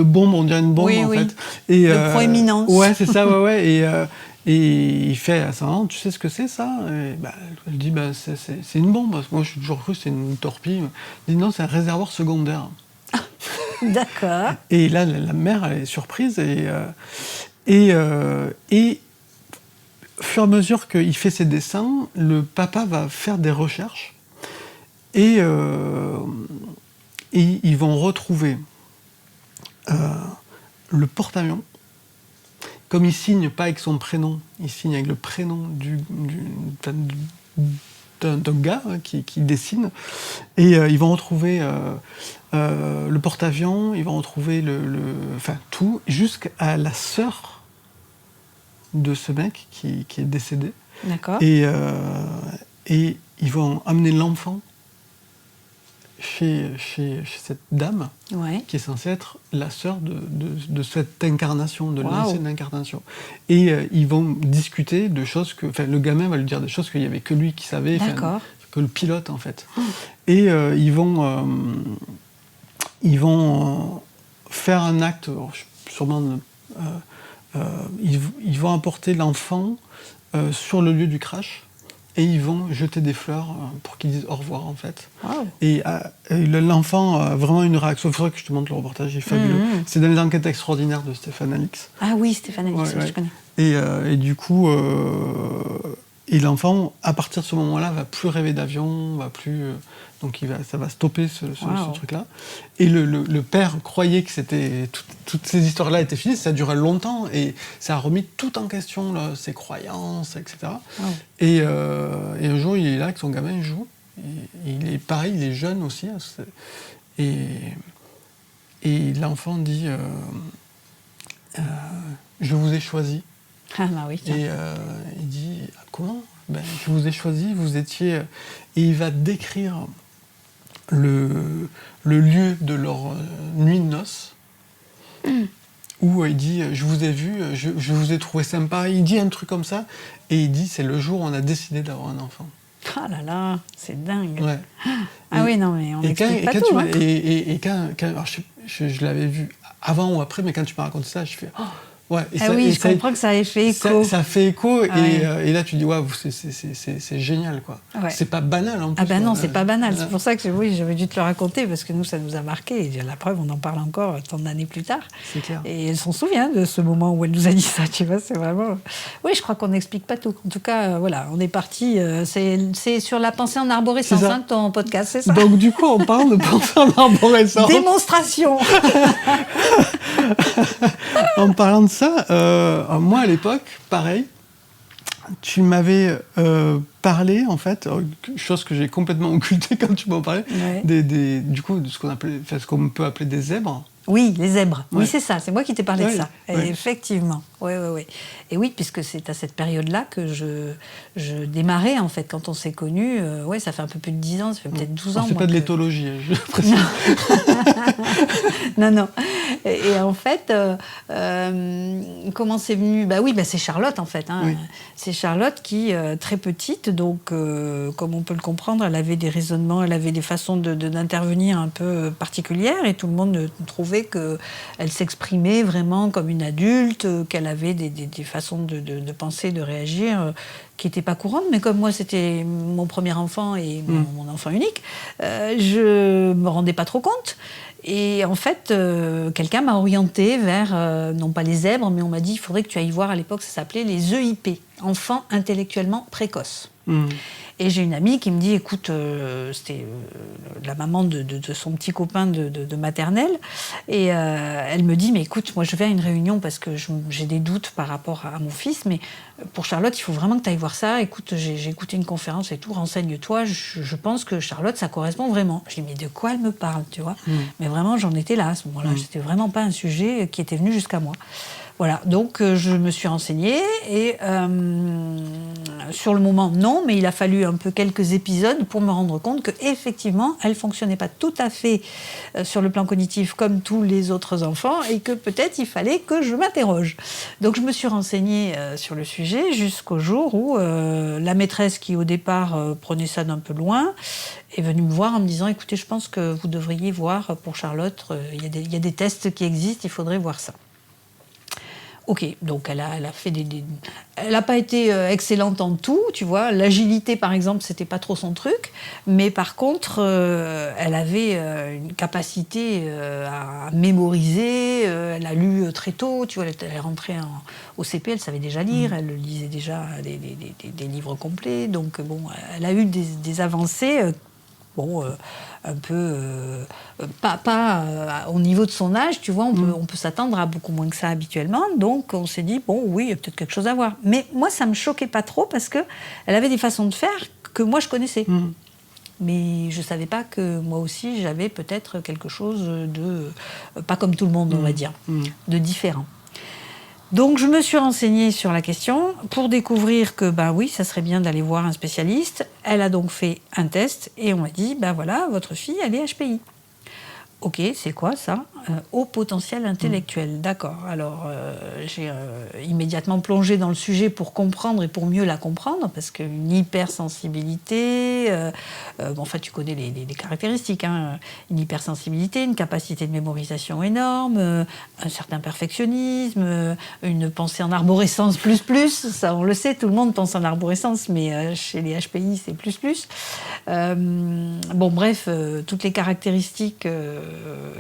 [SPEAKER 2] bombe, on dirait une bombe, en fait. Et,
[SPEAKER 1] de proéminence.
[SPEAKER 2] Ouais, c'est ça, ouais. Et il fait à sa maman, tu sais ce que c'est, ça? Et elle dit, c'est une bombe. Parce que moi, je suis toujours cru que c'est une torpille. Elle dit, non, c'est un réservoir secondaire.
[SPEAKER 1] D'accord.
[SPEAKER 2] Et là, la mère, elle est surprise, et au fur et à mesure qu'il fait ses dessins, le papa va faire des recherches, et ils vont retrouver le porte-avions. Comme il signe pas avec son prénom, il signe avec le prénom d'un gars qui dessine. Et ils vont retrouver le porte-avions, ils vont retrouver tout, jusqu'à la sœur de ce mec qui est décédé.
[SPEAKER 1] D'accord.
[SPEAKER 2] Et ils vont amener l'enfant chez cette dame, qui est censée être la sœur de cette incarnation, de l'ancienne incarnation. Et ils vont discuter de choses que... Enfin, le gamin va lui dire des choses qu'il n'y avait que lui qui savait, que le pilote, en fait. Et ils vont faire un acte, sûrement... ils vont apporter l'enfant sur le lieu du crash, et ils vont jeter des fleurs pour qu'ils disent au revoir, en fait. Wow. Et l'enfant a vraiment une réaction. Il faudrait que je te montre le reportage, il est fabuleux. C'est dans les enquêtes extraordinaires de Stéphane Alix.
[SPEAKER 1] Ah oui, Stéphane Alix, je connais.
[SPEAKER 2] Et du coup, l'enfant, à partir de ce moment-là, va plus rêver d'avion, va plus... donc ça va stopper ce truc-là. Et le père croyait que toutes ces histoires-là étaient finies, ça durait longtemps, et ça a remis tout en question, là, ses croyances, etc. Wow. Et un jour, il est là avec son gamin, il joue. Et il est pareil, il est jeune aussi. Et l'enfant dit je vous ai choisi.
[SPEAKER 1] Ah bah oui.
[SPEAKER 2] Et il dit comment? Je vous ai choisi, vous étiez... Et il va décrire le lieu de leur nuit de noces, où il dit je vous ai vu, je vous ai trouvé sympa. Il dit un truc comme ça, et il dit c'est le jour où on a décidé d'avoir un enfant.
[SPEAKER 1] Ah là là, c'est dingue.
[SPEAKER 2] Ouais.
[SPEAKER 1] Oui, non, mais on n'explique pas tout.
[SPEAKER 2] Et quand alors je l'avais vu avant ou après, mais quand tu m'as raconté ça, je fais... Ouais,
[SPEAKER 1] je comprends que ça ait fait écho.
[SPEAKER 2] Ça fait écho, et là tu dis waouh, c'est génial, quoi. Ouais. C'est pas banal, en plus.
[SPEAKER 1] Ah ben non, c'est pas banal. C'est pour ça que j'avais dû te le raconter, parce que nous, ça nous a marqué. Et la preuve, on en parle encore tant d'années plus tard.
[SPEAKER 2] C'est clair.
[SPEAKER 1] Et elle s'en souvient de ce moment où elle nous a dit ça, tu vois, c'est vraiment... Oui, je crois qu'on n'explique pas tout. En tout cas, voilà, on est parti. C'est sur la pensée en arborescence, ton podcast, c'est ça?
[SPEAKER 2] Donc du coup, on parle de pensée en arborescence.
[SPEAKER 1] Démonstration.
[SPEAKER 2] En parlant de ça, moi à l'époque, pareil, tu m'avais parlé, en fait, chose que j'ai complètement occultée quand tu m'en parlais, du coup, de ce qu'on peut appeler des zèbres.
[SPEAKER 1] Oui, les zèbres. Ouais. Oui, c'est ça. C'est moi qui t'ai parlé de ça. Ouais. Effectivement. Oui. Et oui, puisque c'est à cette période-là que je démarrais, en fait, quand on s'est connus. Ça fait un peu plus de 10 ans, ça fait peut-être 12 ans.
[SPEAKER 2] C'est pas de l'éthologie, je précise.
[SPEAKER 1] Non. Et en fait, comment c'est venu? C'est Charlotte, en fait. Hein. Oui. C'est Charlotte qui, très petite, donc, comme on peut le comprendre, elle avait des raisonnements, elle avait des façons d'intervenir un peu particulières, et tout le monde trouvait qu'elle s'exprimait vraiment comme une adulte, qu'elle avait des façons de penser, de réagir qui n'étaient pas courantes, mais comme moi c'était mon premier enfant et mon enfant unique, je me rendais pas trop compte. Et en fait, quelqu'un m'a orientée vers, non pas les zèbres, mais on m'a dit il faudrait que tu ailles voir, à l'époque ça s'appelait les EIP, enfants intellectuellement précoces. Et j'ai une amie qui me dit, écoute, c'était la maman de son petit copain de maternelle, et elle me dit, mais écoute, moi je vais à une réunion parce que j'ai des doutes par rapport à mon fils, mais pour Charlotte, il faut vraiment que tu ailles voir ça. Écoute, j'ai écouté une conférence et tout, renseigne-toi, je pense que Charlotte, ça correspond vraiment. Je dis, mais de quoi elle me parle, tu vois? Mais vraiment, j'en étais là à ce moment-là. C'était vraiment pas un sujet qui était venu jusqu'à moi. Voilà, donc je me suis renseignée et sur le moment, non, mais il a fallu un peu quelques épisodes pour me rendre compte qu'effectivement, elle ne fonctionnait pas tout à fait sur le plan cognitif comme tous les autres enfants et que peut-être il fallait que je m'interroge. Donc je me suis renseignée sur le sujet jusqu'au jour où la maîtresse qui au départ prenait ça d'un peu loin est venue me voir en me disant, écoutez, je pense que vous devriez voir pour Charlotte, il y a des tests qui existent, il faudrait voir ça. Ok, donc elle a fait elle n'a pas été excellente en tout, tu vois. L'agilité, par exemple, c'était pas trop son truc, mais par contre, elle avait une capacité à mémoriser. Elle a lu très tôt, tu vois. Elle est rentrée au CP, elle savait déjà lire, elle lisait déjà des livres complets. Donc bon, elle a eu des avancées. Un peu pas au niveau de son âge, tu vois, on peut s'attendre à beaucoup moins que ça habituellement, donc on s'est dit, bon, oui, il y a peut-être quelque chose à voir. Mais moi, ça me choquait pas trop parce qu'elle avait des façons de faire que moi, je connaissais. Mais je savais pas que moi aussi, j'avais peut-être quelque chose de, pas comme tout le monde, on va dire, de différent. Donc je me suis renseignée sur la question pour découvrir que ben oui, ça serait bien d'aller voir un spécialiste. Elle a donc fait un test et on m'a dit ben voilà, votre fille elle est HPI. Ok, c'est quoi ça? Haut potentiel intellectuel, d'accord. Alors j'ai immédiatement plongé dans le sujet pour comprendre et pour mieux la comprendre, parce qu'une hypersensibilité, enfin tu connais les caractéristiques, hein, une hypersensibilité, une capacité de mémorisation énorme, un certain perfectionnisme, une pensée en arborescence plus, ça on le sait, tout le monde pense en arborescence, mais chez les HPI c'est plus. Bon bref, toutes les caractéristiques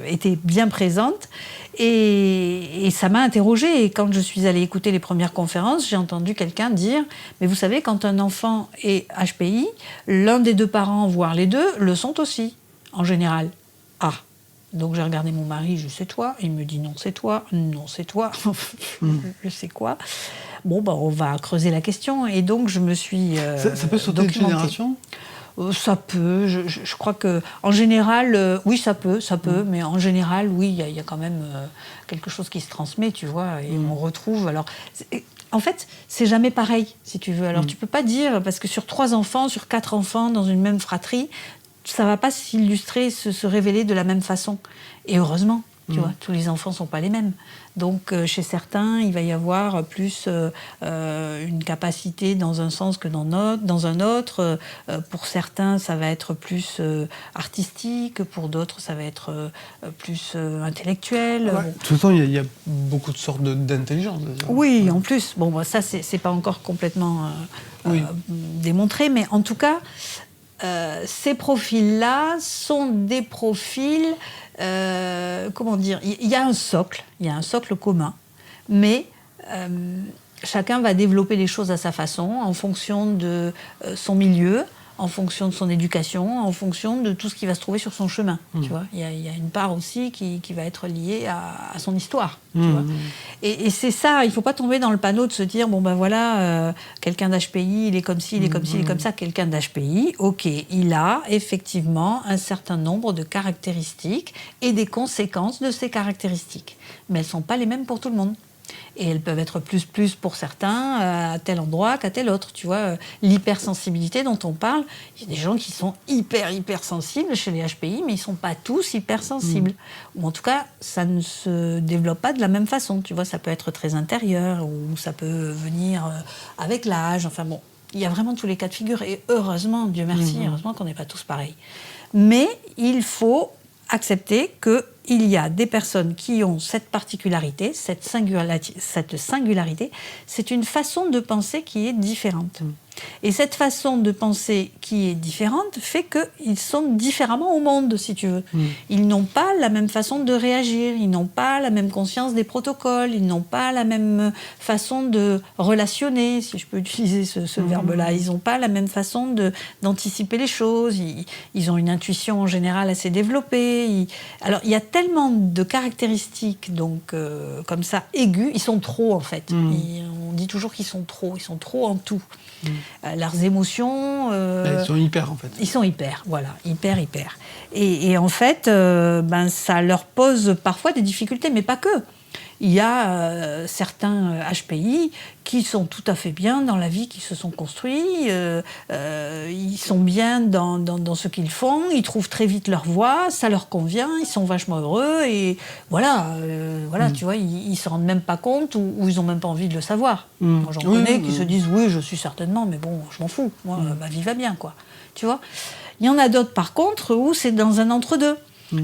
[SPEAKER 1] étaient bien présentes et ça m'a interrogée. Et quand je suis allée écouter les premières conférences, j'ai entendu quelqu'un dire « Mais vous savez, quand un enfant est HPI, l'un des deux parents, voire les deux, le sont aussi, en général. » Ah, donc j'ai regardé mon mari, je sais toi. Il me dit « Non, c'est toi. Non, c'est toi. » Je sais quoi. Bon, ben, on va creuser la question. Et donc je me suis
[SPEAKER 2] ça peut sauter de génération ?
[SPEAKER 1] Ça peut, je crois que en général, oui, ça peut, mais en général, oui, il y a quand même quelque chose qui se transmet, tu vois, et on retrouve. Alors, en fait, c'est jamais pareil, si tu veux. Alors, tu peux pas dire, parce que sur 3 enfants, sur 4 enfants dans une même fratrie, ça va pas s'illustrer, se révéler de la même façon. Et heureusement, tu vois, tous les enfants sont pas les mêmes. Donc, chez certains, il va y avoir plus une capacité dans un sens que dans un autre. Pour certains, ça va être plus artistique. Pour d'autres, ça va être plus intellectuel.
[SPEAKER 2] Ouais. De toute façon, il y a beaucoup de sortes d'intelligence.
[SPEAKER 1] Oui, en plus. Bon, bah, ça, c'est pas encore complètement démontré. Mais en tout cas, ces profils-là sont des profils... comment dire, il y a un socle commun, mais chacun va développer les choses à sa façon, en fonction de son milieu, en fonction de son éducation, en fonction de tout ce qui va se trouver sur son chemin. Tu vois, il y a une part aussi qui va être liée à son histoire. Tu vois. Et c'est ça, il ne faut pas tomber dans le panneau de se dire, bon ben voilà, quelqu'un d'HPI, il est comme ci, il est comme ci, il est comme ça. Quelqu'un d'HPI, ok, il a effectivement un certain nombre de caractéristiques et des conséquences de ces caractéristiques. Mais elles ne sont pas les mêmes pour tout le monde. Et elles peuvent être plus pour certains, à tel endroit qu'à tel autre. Tu vois, l'hypersensibilité dont on parle, il y a des gens qui sont hyper sensibles chez les HPI, mais ils ne sont pas tous hypersensibles. Ou en tout cas, ça ne se développe pas de la même façon. Tu vois, ça peut être très intérieur, ou ça peut venir avec l'âge. Enfin bon, il y a vraiment tous les cas de figure. Et heureusement, Dieu merci, heureusement qu'on n'est pas tous pareils. Mais il faut accepter qu'il y a des personnes qui ont cette particularité, cette singularité, c'est une façon de penser qui est différente. Et cette façon de penser qui est différente fait qu'ils sont différemment au monde, si tu veux. Ils n'ont pas la même façon de réagir, ils n'ont pas la même conscience des protocoles, ils n'ont pas la même façon de relationner, si je peux utiliser ce verbe-là. Ils n'ont pas la même façon d'anticiper les choses. Ils ont une intuition en général assez développée. Alors, il y a tellement de caractéristiques, donc, comme ça, aiguës. Ils sont trop, en fait. On dit toujours qu'ils sont trop en tout. Leurs émotions...
[SPEAKER 2] ils sont hyper, en fait.
[SPEAKER 1] Ils sont hyper, voilà, hyper. Et en fait, ça leur pose parfois des difficultés, mais pas que. Il y a certains HPI qui sont tout à fait bien dans la vie qu'ils se sont construits, ils sont bien dans ce qu'ils font, ils trouvent très vite leur voie, ça leur convient, ils sont vachement heureux, et voilà, tu vois, ils ne se rendent même pas compte ou ils n'ont même pas envie de le savoir. Moi, j'en connais qui se disent « oui, je suis certainement, mais bon, je m'en fous, moi, ma vie va bien, quoi ». Tu vois ? Il y en a d'autres, par contre, où c'est dans un entre-deux.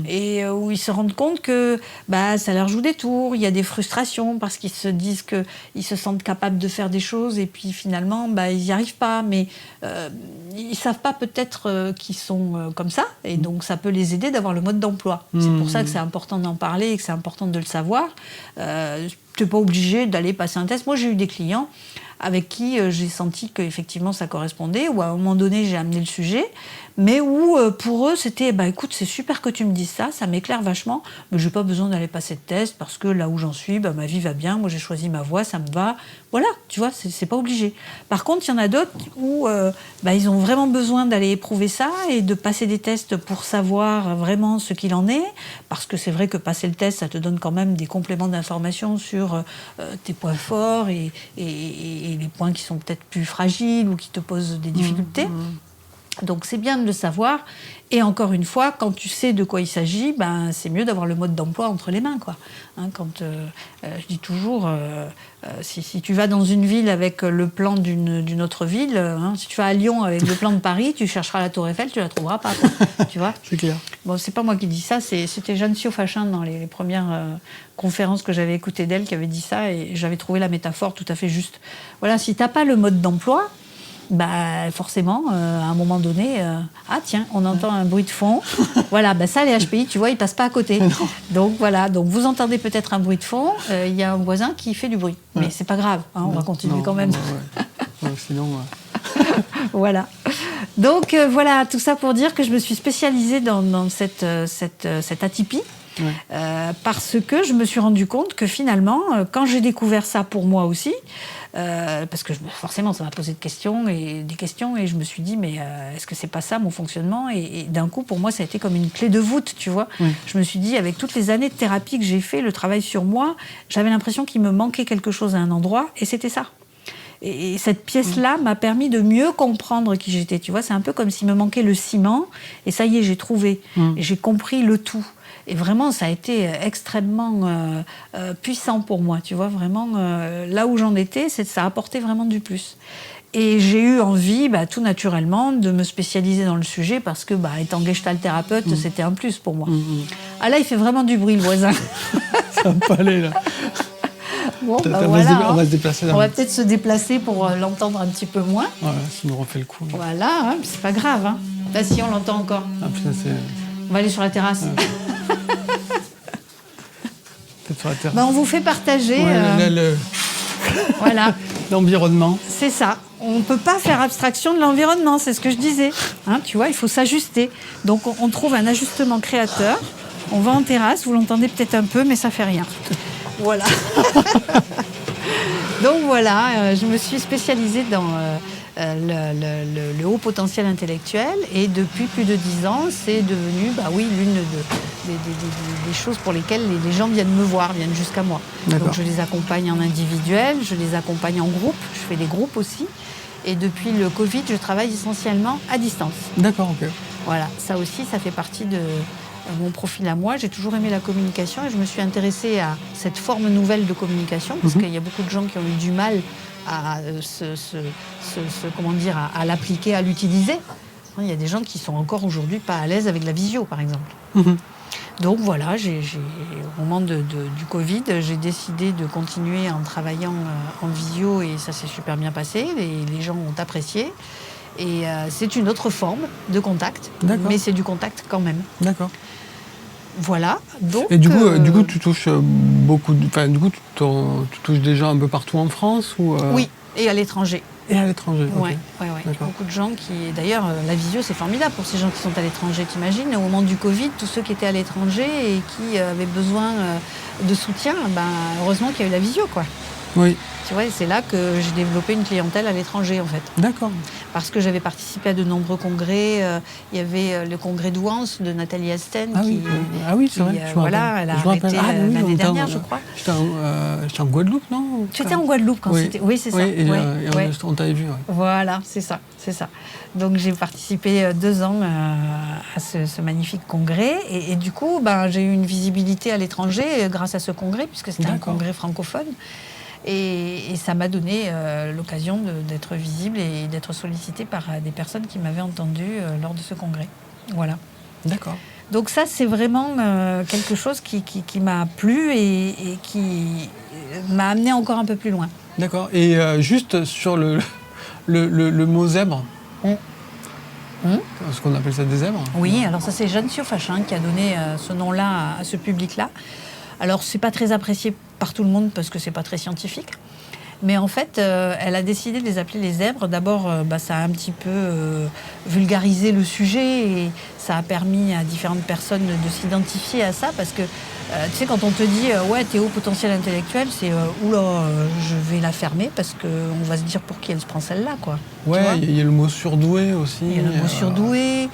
[SPEAKER 1] Et où ils se rendent compte que ça leur joue des tours, il y a des frustrations parce qu'ils se disent qu'ils se sentent capables de faire des choses et puis finalement ils n'y arrivent pas, mais ils ne savent pas peut-être qu'ils sont comme ça, et donc ça peut les aider d'avoir le mode d'emploi. C'est pour ça que c'est important d'en parler et que c'est important de le savoir. Tu n'es pas obligé d'aller passer un test. Moi, j'ai eu des clients avec qui j'ai senti qu'effectivement ça correspondait, ou à un moment donné j'ai amené le sujet, mais où pour eux c'était écoute, c'est super que tu me dises ça, ça m'éclaire vachement, mais j'ai pas besoin d'aller passer de test parce que là où j'en suis, ma vie va bien, moi j'ai choisi ma voie, ça me va, voilà, tu vois, c'est pas obligé. Par contre, il y en a d'autres où ils ont vraiment besoin d'aller éprouver ça et de passer des tests pour savoir vraiment ce qu'il en est, parce que c'est vrai que passer le test, ça te donne quand même des compléments d'information sur tes points forts et les points qui sont peut-être plus fragiles ou qui te posent des difficultés. Donc c'est bien de le savoir. Et encore une fois, quand tu sais de quoi il s'agit, c'est mieux d'avoir le mode d'emploi entre les mains, quoi. Quand je dis toujours, si tu vas dans une ville avec le plan d'une autre ville, si tu vas à Lyon avec le plan de Paris, tu chercheras la Tour Eiffel, tu la trouveras pas, quoi. Tu vois ?
[SPEAKER 2] C'est clair.
[SPEAKER 1] Bon, c'est pas moi qui dis ça, c'était Jeanne Siofachin dans les premières conférences que j'avais écoutées d'elle qui avait dit ça, et j'avais trouvé la métaphore tout à fait juste. Voilà, si t'as pas le mode d'emploi, forcément, à un moment donné, tiens, on entend un bruit de fond. Voilà, ça, les HPI, tu vois, ils passent pas à côté. Donc voilà, donc vous entendez peut-être un bruit de fond, il y a un voisin qui fait du bruit. Mais c'est pas grave, on va continuer quand même.
[SPEAKER 2] Sinon...
[SPEAKER 1] Voilà. Donc voilà, tout ça pour dire que je me suis spécialisée dans cette atypie. Parce que je me suis rendu compte que finalement, quand j'ai découvert ça pour moi aussi, parce que forcément ça m'a posé des questions et je me suis dit mais est-ce que c'est pas ça mon fonctionnement, et d'un coup pour moi ça a été comme une clé de voûte, tu vois. Je me suis dit, avec toutes les années de thérapie que j'ai fait, le travail sur moi, j'avais l'impression qu'il me manquait quelque chose à un endroit, et c'était ça. Et cette pièce-là m'a permis de mieux comprendre qui j'étais, tu vois. C'est un peu comme s'il me manquait le ciment, et ça y est, j'ai trouvé, et j'ai compris le tout. Et vraiment, ça a été extrêmement puissant pour moi, tu vois. Vraiment, là où j'en étais, ça a apporté vraiment du plus. Et j'ai eu envie, tout naturellement, de me spécialiser dans le sujet, parce que, étant gestalt thérapeute, c'était un plus pour moi. Ah là, il fait vraiment du bruit, le voisin.
[SPEAKER 2] Ça va pas aller, là.
[SPEAKER 1] Bon,
[SPEAKER 2] on va se déplacer.
[SPEAKER 1] On va peut-être se déplacer pour l'entendre un petit peu moins.
[SPEAKER 2] Voilà, ça nous refait le coup.
[SPEAKER 1] Voilà, c'est pas grave. Là, si on l'entend encore.
[SPEAKER 2] Ah, putain,
[SPEAKER 1] on va aller sur la terrasse.
[SPEAKER 2] Peut-être sur la terrasse.
[SPEAKER 1] On vous fait partager. Voilà.
[SPEAKER 2] L'environnement.
[SPEAKER 1] C'est ça. On ne peut pas faire abstraction de l'environnement, c'est ce que je disais. Tu vois, il faut s'ajuster. Donc, on trouve un ajustement créateur. On va en terrasse, vous l'entendez peut-être un peu, mais ça fait rien. Voilà. Donc voilà, je me suis spécialisée dans le haut potentiel intellectuel, et depuis plus de 10 ans, c'est devenu l'une des choses pour lesquelles les gens viennent me voir, viennent jusqu'à moi.
[SPEAKER 2] D'accord.
[SPEAKER 1] Donc je les accompagne en individuel, je les accompagne en groupe, je fais des groupes aussi. Et depuis le Covid, je travaille essentiellement à distance.
[SPEAKER 2] D'accord, ok.
[SPEAKER 1] Voilà, ça aussi, ça fait partie de mon profil à moi. J'ai toujours aimé la communication, et je me suis intéressée à cette forme nouvelle de communication, parce qu'il y a beaucoup de gens qui ont eu du mal à à l'appliquer, à l'utiliser. Il y a des gens qui sont encore aujourd'hui pas à l'aise avec la visio, par exemple. Donc voilà, au moment du Covid, j'ai décidé de continuer en travaillant en visio et ça s'est super bien passé. Les gens ont apprécié. Et c'est une autre forme de contact, mais c'est du contact quand même.
[SPEAKER 2] D'accord.
[SPEAKER 1] Voilà. Donc,
[SPEAKER 2] et du coup, tu touches beaucoup. Enfin, du coup, tu touches des gens un peu partout en France ou
[SPEAKER 1] Oui, et à l'étranger.
[SPEAKER 2] Et à l'étranger.
[SPEAKER 1] Oui, beaucoup de gens qui... D'ailleurs, la visio, c'est formidable pour ces gens qui sont à l'étranger. T'imagines, au moment du Covid, tous ceux qui étaient à l'étranger et qui avaient besoin de soutien, heureusement qu'il y a eu la visio, quoi.
[SPEAKER 2] Oui.
[SPEAKER 1] Tu vois, c'est là que j'ai développé une clientèle à l'étranger, en fait.
[SPEAKER 2] D'accord.
[SPEAKER 1] Parce que j'avais participé à de nombreux congrès. Il y avait le congrès d'Ouance de Nathalie Asten.
[SPEAKER 2] C'est vrai.
[SPEAKER 1] Voilà, elle a arrêté l'année dernière, je crois.
[SPEAKER 2] J'étais en Guadeloupe, non?
[SPEAKER 1] Tu étais en Guadeloupe quand c'était... Oui, c'est ça.
[SPEAKER 2] On t'avait vu. Ouais.
[SPEAKER 1] Voilà, c'est ça. Donc j'ai participé 2 ans à ce magnifique congrès. Et du coup, j'ai eu une visibilité à l'étranger grâce à ce congrès, puisque c'était un congrès francophone. Et ça m'a donné l'occasion d'être visible et d'être sollicitée par des personnes qui m'avaient entendue lors de ce congrès. Voilà.
[SPEAKER 2] D'accord.
[SPEAKER 1] Donc ça, c'est vraiment quelque chose qui m'a plu et qui m'a amené encore un peu plus loin.
[SPEAKER 2] D'accord. Et juste sur le mot zèbre, est-ce qu'on appelle ça des zèbres?
[SPEAKER 1] Oui, alors ça c'est Jeanne Siofachin qui a donné ce nom-là à ce public-là. Alors, c'est pas très apprécié par tout le monde parce que c'est pas très scientifique. Mais en fait, elle a décidé de les appeler les zèbres. D'abord, ça a un petit peu vulgarisé le sujet et ça a permis à différentes personnes de s'identifier à ça parce que, tu sais, quand on te dit « ouais, t'es haut potentiel intellectuel », c'est « oula, je vais la fermer parce qu'on va se dire pour qui elle se prend celle-là, quoi ».
[SPEAKER 2] Ouais, il y a le mot surdoué aussi.
[SPEAKER 1] Il y a le mot surdoué.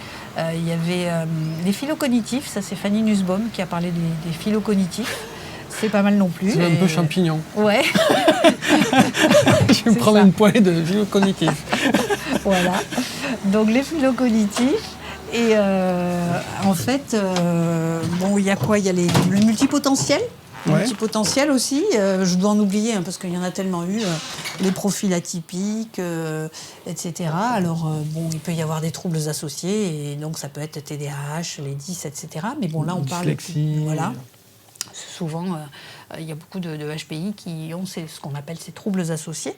[SPEAKER 1] Il y avait les phylocognitifs, ça c'est Fanny Nussbaum qui a parlé des phylocognitifs. C'est pas mal non plus.
[SPEAKER 2] C'est un peu champignon.
[SPEAKER 1] Ouais.
[SPEAKER 2] Je vais me prendre une poêlée de phylocognitifs.
[SPEAKER 1] Voilà. Donc les phylocognitifs. Et en fait, il y a quoi? Il y a le multipotentiel. Multipotentiel aussi, je dois en oublier parce qu'il y en a tellement eu, les profils atypiques, etc. Alors, il peut y avoir des troubles associés, et donc ça peut être TDAH, les 10, etc. Mais bon, là, on parle...
[SPEAKER 2] Dyslexie.
[SPEAKER 1] Voilà. Souvent, il y a beaucoup de HPI qui ont ce qu'on appelle ces troubles associés.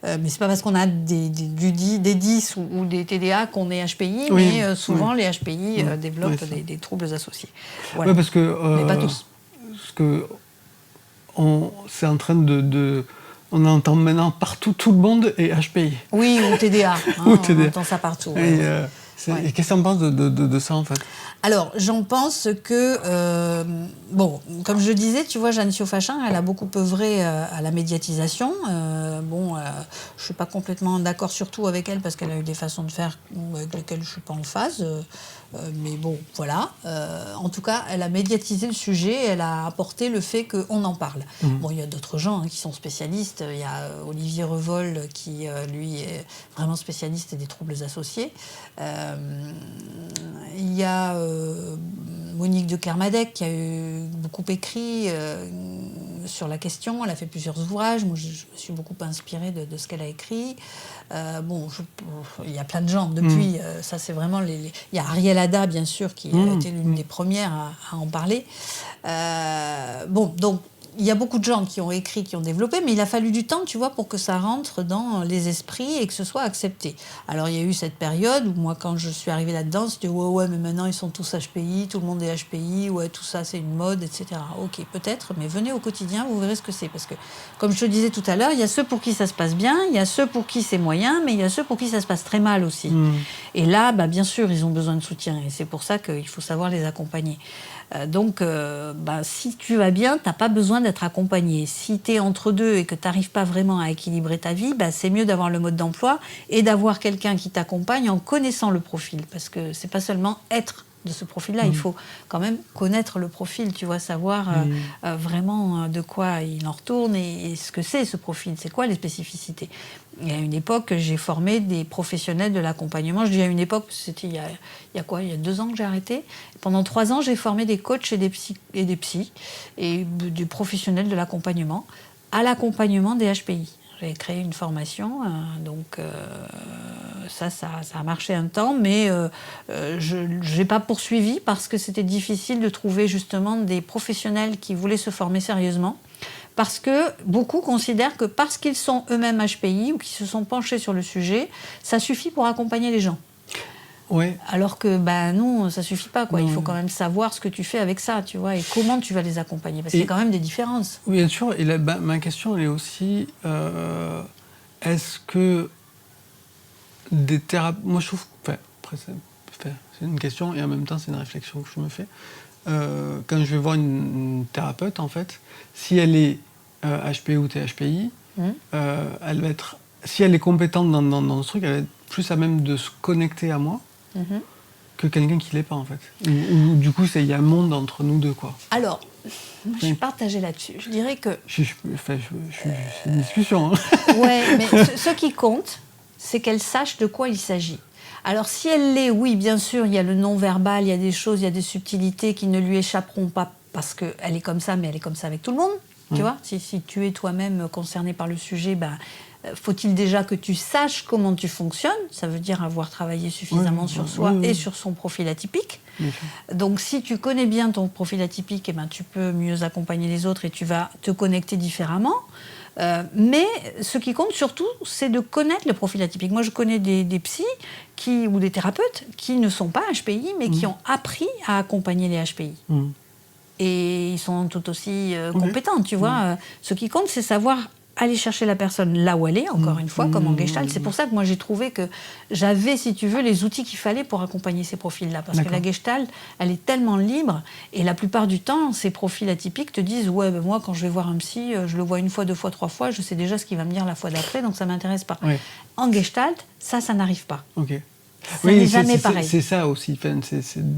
[SPEAKER 1] Mais c'est pas parce qu'on a des 10 ou des TDA qu'on est HPI, mais souvent les HPI développent des troubles associés. Voilà.
[SPEAKER 2] Oui, parce que...
[SPEAKER 1] mais pas tous.
[SPEAKER 2] C'est en train de... On entend maintenant partout, tout le monde est HPI.
[SPEAKER 1] Oui, ou TDA. On entend ça partout.
[SPEAKER 2] Et qu'est-ce qu'on pense de ça, en fait?
[SPEAKER 1] Alors, j'en pense que, comme je disais, tu vois, Jeanne Siofachin, elle a beaucoup œuvré à la médiatisation. Je ne suis pas complètement d'accord surtout avec elle parce qu'elle a eu des façons de faire avec lesquelles je ne suis pas en phase. Mais bon, voilà. En tout cas, elle a médiatisé le sujet, elle a apporté le fait qu'on en parle. Bon, il y a d'autres gens qui sont spécialistes. Il y a Olivier Revol qui, lui, est vraiment spécialiste des troubles associés. Il y a Monique de Kermadec qui a beaucoup écrit sur la question. Elle a fait plusieurs ouvrages. Moi, je me suis beaucoup inspirée de ce qu'elle a écrit. Il y a plein de gens depuis. Ça, c'est vraiment il y a Ariel Ada, bien sûr, qui a été l'une des premières à en parler. Donc, il y a beaucoup de gens qui ont écrit, qui ont développé, mais il a fallu du temps, tu vois, pour que ça rentre dans les esprits et que ce soit accepté. Alors, il y a eu cette période où moi, quand je suis arrivée là-dedans, c'était ouais, mais maintenant, ils sont tous HPI, tout le monde est HPI, ouais, tout ça, c'est une mode, etc. Ok, peut-être, mais venez au quotidien, vous verrez ce que c'est. Parce que, comme je te disais tout à l'heure, il y a ceux pour qui ça se passe bien, il y a ceux pour qui c'est moyen, mais il y a ceux pour qui ça se passe très mal aussi. Et là, bien sûr, ils ont besoin de soutien. Et c'est pour ça qu'il faut savoir les accompagner. Donc, si tu vas bien, tu n'as pas besoin d'être accompagné. Si tu es entre deux et que tu n'arrives pas vraiment à équilibrer ta vie, c'est mieux d'avoir le mode d'emploi et d'avoir quelqu'un qui t'accompagne en connaissant le profil. Parce que ce n'est pas seulement être de ce profil-là, il faut quand même connaître le profil, tu vois, savoir vraiment de quoi il en retourne et ce que c'est ce profil, c'est quoi les spécificités. Et à une époque, j'ai formé des professionnels de l'accompagnement. Je dis à une époque, c'était il y a 2 ans que j'ai arrêté. Pendant 3 ans, j'ai formé des coachs et des psys et des professionnels de l'accompagnement à l'accompagnement des HPI. J'avais créé une formation, donc ça a marché un temps, mais je n'ai pas poursuivi parce que c'était difficile de trouver justement des professionnels qui voulaient se former sérieusement. Parce que beaucoup considèrent que parce qu'ils sont eux-mêmes HPI ou qu'ils se sont penchés sur le sujet, ça suffit pour accompagner les gens.
[SPEAKER 2] Ouais.
[SPEAKER 1] Alors que non, ça suffit pas, quoi. Il faut quand même savoir ce que tu fais avec ça, tu vois, et comment tu vas les accompagner, parce qu'il y a quand même des différences.
[SPEAKER 2] Oui, bien sûr. Et ma question elle est aussi, est-ce que des thérapeutes... Moi, je trouve... après, c'est une question et en même temps, c'est une réflexion que je me fais. Quand je vais voir une thérapeute, en fait, si elle est HPI ou THPI, elle va être... Si elle est compétente dans ce truc, elle va être plus à même de se connecter à moi que quelqu'un qui l'est pas, en fait. Ou du coup, il y a un monde entre nous deux, quoi.
[SPEAKER 1] Alors, je suis partagée là-dessus. Je dirais que...
[SPEAKER 2] C'est une discussion. Hein.
[SPEAKER 1] Ouais, mais ce qui compte, c'est qu'elle sache de quoi il s'agit. Alors, si elle l'est, oui, bien sûr, il y a le non-verbal, il y a des choses, il y a des subtilités qui ne lui échapperont pas parce qu'elle est comme ça, mais elle est comme ça avec tout le monde. Tu vois, si tu es toi-même concerné par le sujet, faut-il déjà que tu saches comment tu fonctionnes. Ça veut dire avoir travaillé suffisamment sur soi et sur son profil atypique. Donc, si tu connais bien ton profil atypique, tu peux mieux accompagner les autres et tu vas te connecter différemment. Mais ce qui compte surtout, c'est de connaître le profil atypique. Moi, je connais des psys ou des thérapeutes qui ne sont pas HPI, mais qui ont appris à accompagner les HPI. Et ils sont tout aussi compétents, tu vois. Ce qui compte, c'est savoir aller chercher la personne là où elle est, encore une fois, comme en Gestalt. C'est pour ça que moi, j'ai trouvé que j'avais, si tu veux, les outils qu'il fallait pour accompagner ces profils-là. Parce que la Gestalt, elle est tellement libre, et la plupart du temps, ces profils atypiques te disent « Ouais, moi, quand je vais voir un psy, je le vois une fois, deux fois, trois fois, je sais déjà ce qu'il va me dire la fois d'après, donc ça ne m'intéresse pas. » En Gestalt, ça n'arrive pas. Ça n'est jamais pareil.
[SPEAKER 2] C'est ça aussi.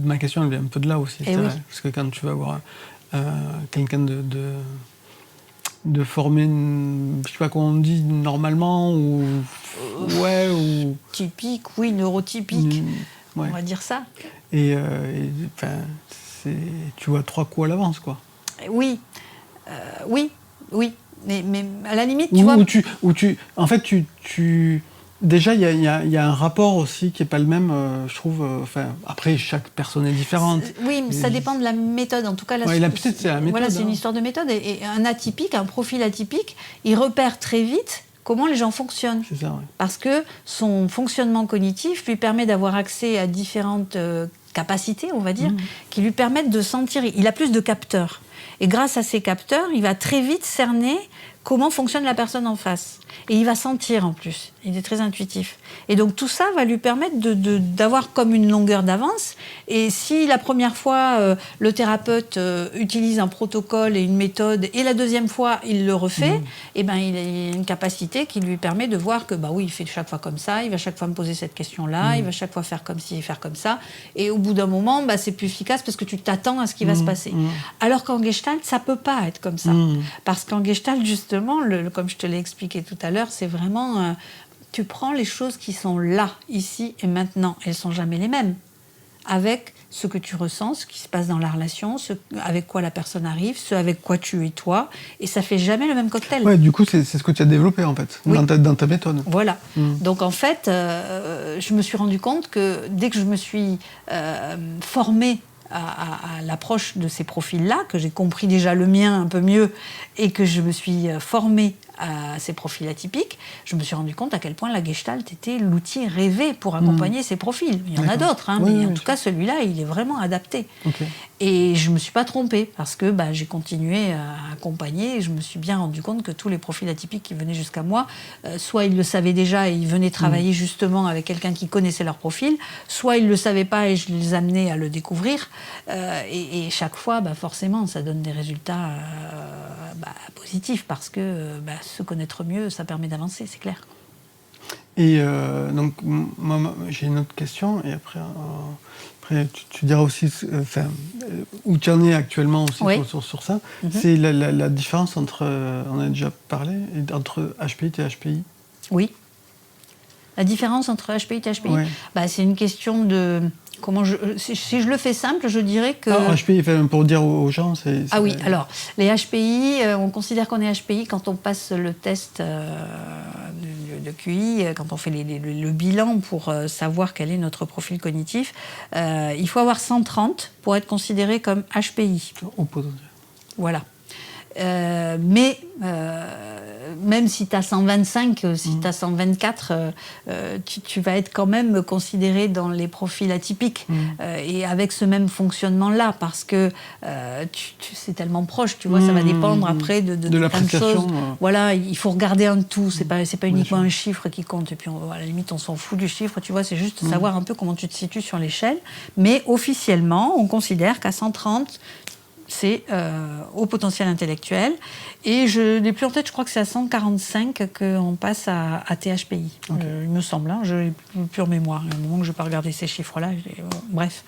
[SPEAKER 2] Ma question, elle vient un peu de là aussi. Parce que quand tu vas voir quelqu'un de former, je sais pas comment on dit, normalement, ou
[SPEAKER 1] typique, oui, neurotypique, on va dire ça.
[SPEAKER 2] Et tu vois 3 coups à l'avance, quoi.
[SPEAKER 1] Oui, mais à la limite, tu vois...
[SPEAKER 2] En fait, déjà, il y a un rapport aussi qui n'est pas le même, je trouve. Après, chaque personne est différente.
[SPEAKER 1] Oui, mais ça dépend de la méthode. En tout cas,
[SPEAKER 2] peut-être c'est la méthode.
[SPEAKER 1] Voilà, c'est une histoire de méthode. Et un atypique, un profil atypique, il repère très vite comment les gens fonctionnent.
[SPEAKER 2] C'est ça,
[SPEAKER 1] Parce que son fonctionnement cognitif lui permet d'avoir accès à différentes capacités, on va dire, qui lui permettent de sentir... Il a plus de capteurs. Et grâce à ces capteurs, il va très vite cerner comment fonctionne la personne en face. Et il va sentir en plus. Il est très intuitif. Et donc tout ça va lui permettre d'avoir comme une longueur d'avance. Et si la première fois, le thérapeute utilise un protocole et une méthode, et la deuxième fois, il le refait, il a une capacité qui lui permet de voir que, il fait chaque fois comme ça, il va chaque fois me poser cette question-là, il va chaque fois faire comme ci et faire comme ça. Et au bout d'un moment, c'est plus efficace parce que tu t'attends à ce qui va se passer. Alors qu'en Gestalt, ça peut pas être comme ça. Parce qu'en Gestalt, justement, comme je te l'ai expliqué tout à l'heure, c'est vraiment... tu prends les choses qui sont là, ici et maintenant. Elles ne sont jamais les mêmes. Avec ce que tu ressens, ce qui se passe dans la relation, avec quoi la personne arrive, ce avec quoi tu es toi. Et ça ne fait jamais le même cocktail.
[SPEAKER 2] Ouais, du coup, c'est ce que tu as développé, en fait, dans ta méthode.
[SPEAKER 1] Voilà. Donc, en fait, je me suis rendu compte que dès que je me suis formée à l'approche de ces profils-là, que j'ai compris déjà le mien un peu mieux et que je me suis formée à ces profils atypiques, je me suis rendu compte à quel point la Gestalt était l'outil rêvé pour accompagner ces profils. Il y en a d'autres, mais en tout cas, celui-là, il est vraiment adapté. Et je ne me suis pas trompée parce que j'ai continué à accompagner et je me suis bien rendu compte que tous les profils atypiques qui venaient jusqu'à moi, soit ils le savaient déjà et ils venaient travailler justement avec quelqu'un qui connaissait leur profil, soit ils ne le savaient pas et je les amenais à le découvrir. Et chaque fois, forcément, ça donne des résultats positifs parce que se connaître mieux, ça permet d'avancer, c'est clair.
[SPEAKER 2] Et donc, moi, j'ai une autre question et après tu diras aussi où tu en es actuellement aussi sur ça. C'est la différence entre, on a déjà parlé, entre HPI et THPI.
[SPEAKER 1] Oui. La différence entre HPI et THPI, c'est une question de... si je le fais simple, je dirais que...
[SPEAKER 2] HPI, pour dire aux gens, c'est...
[SPEAKER 1] Ah oui, alors, les HPI, on considère qu'on est HPI quand on passe le test de QI, quand on fait le bilan pour savoir quel est notre profil cognitif. Il faut avoir 130 pour être considéré comme HPI.
[SPEAKER 2] Au potentiel.
[SPEAKER 1] Voilà. Mais même si tu as 125, si tu as 124, tu vas être quand même considéré dans les profils atypiques et avec ce même fonctionnement-là, parce que c'est tellement proche, tu vois, ça va dépendre après de plein de choses. Voilà, il faut regarder un tout, c'est pas uniquement un chiffre qui compte, et puis à la limite on s'en fout du chiffre, tu vois, c'est juste savoir un peu comment tu te situes sur l'échelle, mais officiellement on considère qu'à 130, c'est au potentiel intellectuel. Et je n'ai plus en tête, je crois que c'est à 145 qu'on passe à THPI. Il me semble, hein, je n'ai plus en mémoire. Il y a un moment que je n'ai pas regardé ces chiffres-là. Bref.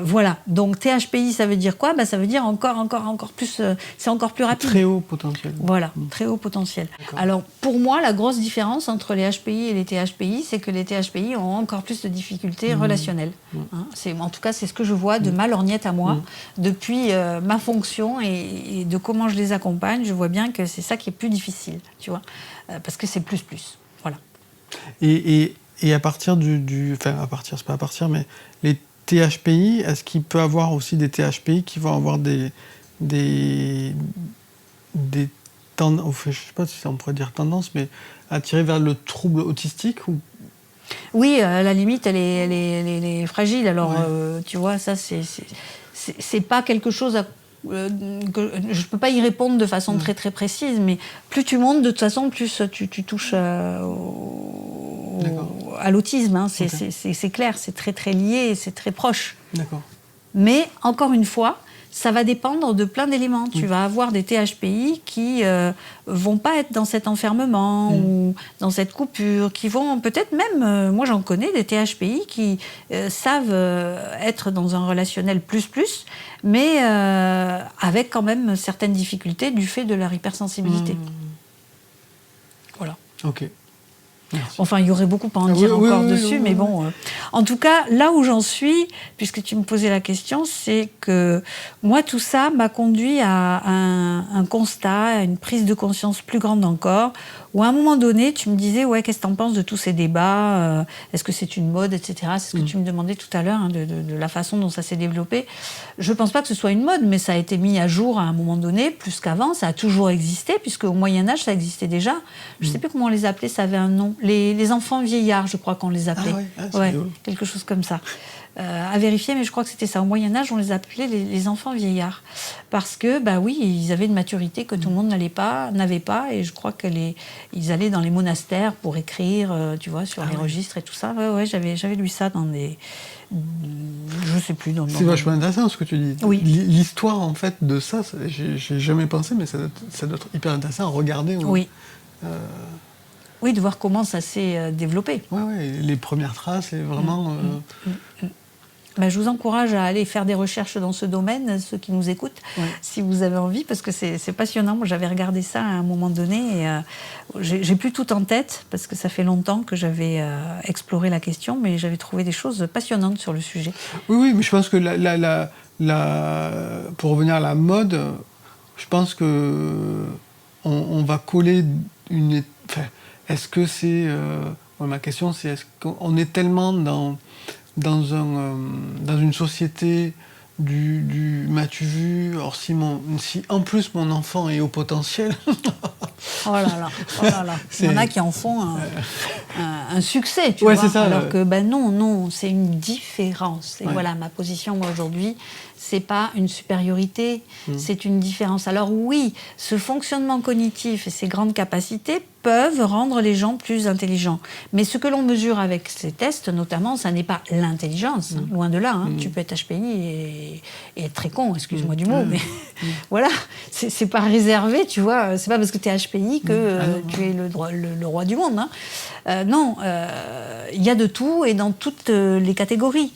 [SPEAKER 1] Voilà. Donc THPI, ça veut dire quoi ? Ça veut dire encore plus. C'est encore plus rapide.
[SPEAKER 2] Très haut potentiel.
[SPEAKER 1] Voilà, très haut potentiel. Alors pour moi, la grosse différence entre les HPI et les THPI, c'est que les THPI ont encore plus de difficultés relationnelles. Hein, en tout cas, c'est ce que je vois de ma lorgnette à moi depuis ma fonction et de comment je les accompagne. Je vois bien que c'est ça qui est plus difficile, tu vois, parce que c'est plus. Voilà.
[SPEAKER 2] Et à partir c'est pas à partir, mais les THPI, est-ce qu'il peut avoir aussi des THPI qui vont avoir des tendances, je ne sais pas si on pourrait dire tendance, mais attirées vers le trouble autistique ou...
[SPEAKER 1] Oui, à la limite, elle est fragile. Alors, tu vois, ça, c'est pas quelque chose que je peux pas y répondre de façon très très précise, mais plus tu montes, de toute façon, plus tu touches à l'autisme. Hein. C'est clair, c'est très très lié, c'est très proche.
[SPEAKER 2] D'accord.
[SPEAKER 1] Mais encore une fois, ça va dépendre de plein d'éléments. Tu vas avoir des THPI qui vont pas être dans cet enfermement ou dans cette coupure, qui vont peut-être même, moi j'en connais, des THPI qui savent être dans un relationnel plus, mais avec quand même certaines difficultés du fait de leur hypersensibilité. Voilà.
[SPEAKER 2] Ok. Merci.
[SPEAKER 1] Enfin, il y aurait beaucoup à en dire encore dessus, mais bon. En tout cas, là où j'en suis, puisque tu me posais la question, c'est que moi, tout ça m'a conduit à un constat, à une prise de conscience plus grande encore, où à un moment donné, tu me disais, qu'est-ce que tu en penses de tous ces débats, est-ce que c'est une mode, etc. C'est ce que tu me demandais tout à l'heure, hein, de la façon dont ça s'est développé. Je ne pense pas que ce soit une mode, mais ça a été mis à jour à un moment donné, plus qu'avant. Ça a toujours existé, puisque au Moyen-Âge, ça existait déjà. Je ne sais plus comment on les appelait, ça avait un nom. Les enfants vieillards, je crois qu'on les appelait. Quelque chose comme ça. À vérifier, mais je crois que c'était ça. Au Moyen-Âge, on les appelait les enfants vieillards. Parce que, ils avaient une maturité que tout le monde n'avait pas, et je crois qu'ils allaient dans les monastères pour écrire, tu vois, sur les registres et tout ça. J'avais lu ça dans des... Je sais plus.
[SPEAKER 2] C'est vachement intéressant ce que tu dis.
[SPEAKER 1] Oui.
[SPEAKER 2] L'histoire, en fait, de ça, j'ai jamais pensé, mais ça doit être hyper intéressant à regarder.
[SPEAKER 1] Oui. Oui, de voir comment ça s'est développé.
[SPEAKER 2] Oui, les premières traces, c'est vraiment...
[SPEAKER 1] Je vous encourage à aller faire des recherches dans ce domaine, ceux qui nous écoutent, si vous avez envie, parce que c'est passionnant. Moi, j'avais regardé ça à un moment donné, et j'ai plus tout en tête, parce que ça fait longtemps que j'avais exploré la question, mais j'avais trouvé des choses passionnantes sur le sujet.
[SPEAKER 2] Oui, mais je pense que pour revenir à la mode, je pense que on va coller une... est-ce que c'est... ma question, c'est est-ce qu'on est tellement dans une société du m'as-tu vu, alors si en plus mon enfant est au potentiel...
[SPEAKER 1] Oh là là. Il y en a qui en font un succès, tu vois.
[SPEAKER 2] C'est ça,
[SPEAKER 1] alors que non, c'est une différence. Et voilà, ma position, moi, aujourd'hui, c'est pas une supériorité, c'est une différence. Alors oui, ce fonctionnement cognitif et ces grandes capacités peuvent rendre les gens plus intelligents. Mais ce que l'on mesure avec ces tests, notamment, ça n'est pas l'intelligence, loin de là. Hein. Tu peux être HPI et être très con, excuse-moi du mot, mais voilà, c'est pas réservé, tu vois. C'est pas parce que tu es HPI que tu es le roi du monde. Hein. Non, il y a de tout et dans toutes les catégories.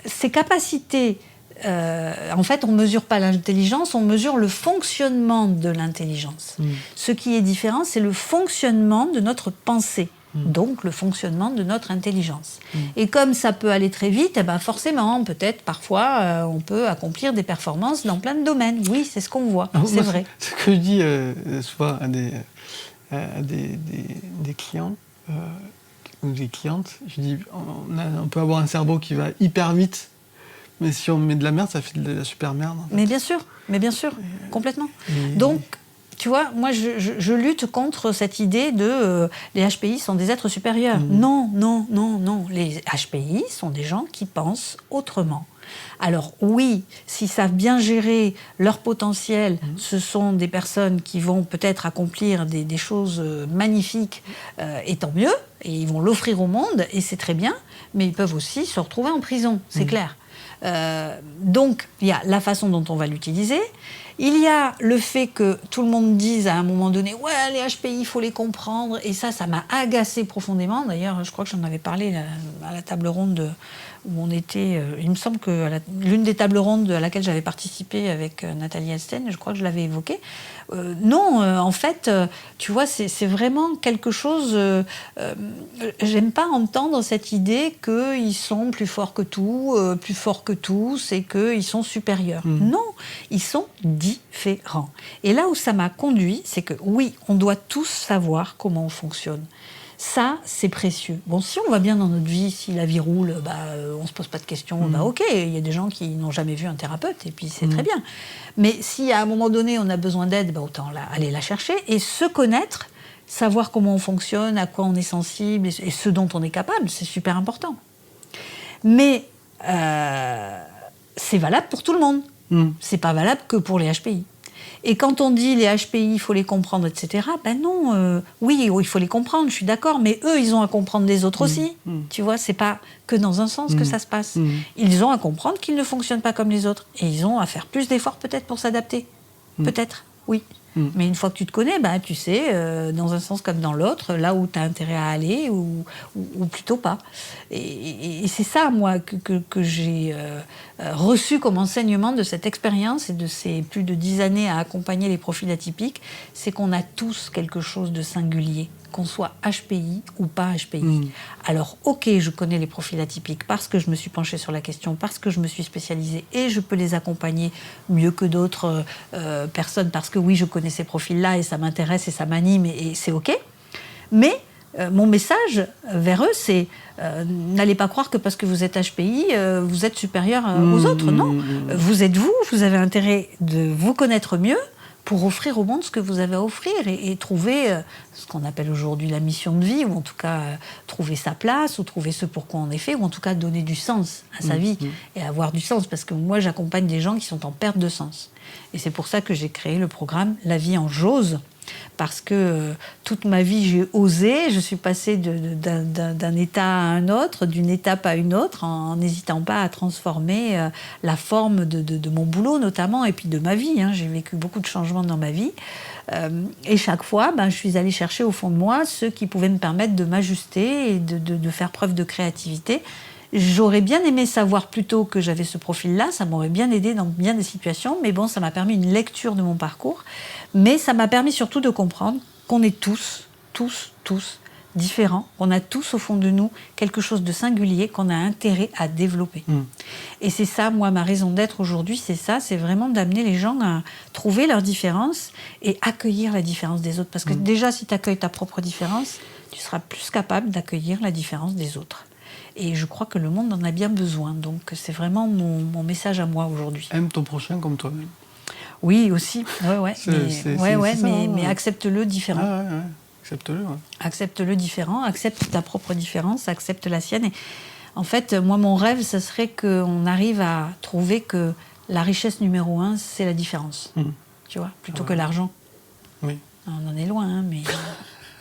[SPEAKER 1] Ces capacités en fait, on ne mesure pas l'intelligence, on mesure le fonctionnement de l'intelligence. Ce qui est différent, c'est le fonctionnement de notre pensée. Donc le fonctionnement de notre intelligence. Et comme ça peut aller très vite, eh ben forcément, peut-être parfois, on peut accomplir des performances dans plein de domaines. Oui, c'est ce qu'on voit, c'est vrai.
[SPEAKER 2] Ce que je dis souvent à des clients ou des clientes, je dis on peut avoir un cerveau qui va hyper vite, mais si on met de la merde, ça fait de la super merde. En fait.
[SPEAKER 1] Mais bien sûr, complètement. Donc, tu vois, moi, je lutte contre cette idée de les HPI sont des êtres supérieurs. Non. Les HPI sont des gens qui pensent autrement. Alors oui, s'ils savent bien gérer leur potentiel, ce sont des personnes qui vont peut-être accomplir des choses magnifiques, et tant mieux, et ils vont l'offrir au monde, et c'est très bien, mais ils peuvent aussi se retrouver en prison, c'est clair. Donc, il y a la façon dont on va l'utiliser. Il y a le fait que tout le monde dise à un moment donné « Ouais, les HPI, il faut les comprendre ». Et ça m'a agacée profondément. D'ailleurs, je crois que j'en avais parlé à la table ronde où on était... il me semble que l'une des tables rondes à laquelle j'avais participé avec Nathalie Elsten, je crois que je l'avais évoqué. En fait, tu vois, c'est vraiment quelque chose... j'aime pas entendre cette idée qu'ils sont plus forts que tout, plus forts que tous, et qu'ils sont supérieurs. Non, ils sont différents. Et là où ça m'a conduit, c'est que oui, on doit tous savoir comment on fonctionne. Ça, c'est précieux. Bon, si on va bien dans notre vie, si la vie roule, on ne se pose pas de questions, ok, il y a des gens qui n'ont jamais vu un thérapeute, et puis c'est très bien. Mais si à un moment donné, on a besoin d'aide, autant aller la chercher, et se connaître, savoir comment on fonctionne, à quoi on est sensible, et ce dont on est capable, c'est super important. Mais c'est valable pour tout le monde. C'est pas valable que pour les HPI. Et quand on dit les HPI, il faut les comprendre, etc., oui, il faut les comprendre, je suis d'accord, mais eux, ils ont à comprendre les autres aussi. Tu vois, c'est pas que dans un sens que ça se passe. Ils ont à comprendre qu'ils ne fonctionnent pas comme les autres. Et ils ont à faire plus d'efforts peut-être pour s'adapter. Peut-être, oui. Mais une fois que tu te connais, tu sais, dans un sens comme dans l'autre, là où tu as intérêt à aller ou plutôt pas. Et c'est ça, moi, que j'ai reçu comme enseignement de cette expérience et de ces plus de 10 années à accompagner les profils atypiques, c'est qu'on a tous quelque chose de singulier, qu'on soit HPI ou pas HPI. Alors, ok, je connais les profils atypiques parce que je me suis penchée sur la question, parce que je me suis spécialisée et je peux les accompagner mieux que d'autres personnes parce que oui, je connais ces profils-là et ça m'intéresse et ça m'anime et c'est ok. Mais mon message vers eux, c'est n'allez pas croire que parce que vous êtes HPI, vous êtes supérieur aux autres. Non, vous êtes vous avez intérêt de vous connaître mieux pour offrir au monde ce que vous avez à offrir et trouver ce qu'on appelle aujourd'hui la mission de vie, ou en tout cas trouver sa place, ou trouver ce pour quoi on est fait, ou en tout cas donner du sens à sa vie et avoir du sens. Parce que moi, j'accompagne des gens qui sont en perte de sens. Et c'est pour ça que j'ai créé le programme La vie en j'ose, parce que toute ma vie, j'ai osé. Je suis passée d'un état à un autre, d'une étape à une autre, en n'hésitant pas à transformer la forme de mon boulot, notamment, et puis de ma vie. J'ai vécu beaucoup de changements dans ma vie. Et chaque fois, je suis allée chercher au fond de moi ce qui pouvait me permettre de m'ajuster et de faire preuve de créativité. J'aurais bien aimé savoir plus tôt que j'avais ce profil-là, ça m'aurait bien aidé dans bien des situations, mais bon, ça m'a permis une lecture de mon parcours, mais ça m'a permis surtout de comprendre qu'on est tous différents, qu'on a tous au fond de nous quelque chose de singulier qu'on a intérêt à développer. Et c'est ça, moi, ma raison d'être aujourd'hui, c'est ça, c'est vraiment d'amener les gens à trouver leur différence et accueillir la différence des autres. Parce que déjà, si tu accueilles ta propre différence, tu seras plus capable d'accueillir la différence des autres. Et je crois que le monde en a bien besoin. Donc c'est vraiment mon message à moi aujourd'hui.
[SPEAKER 2] Aime ton prochain comme toi-même.
[SPEAKER 1] Oui, aussi. Mais accepte-le différent.
[SPEAKER 2] Ah, ouais. Accepte-le. Ouais.
[SPEAKER 1] Accepte-le différent, accepte ta propre différence, accepte la sienne. Et en fait, moi, mon rêve, ce serait qu'on arrive à trouver que la richesse numéro 1, c'est la différence. Tu vois, plutôt que l'argent.
[SPEAKER 2] Oui.
[SPEAKER 1] On en est loin,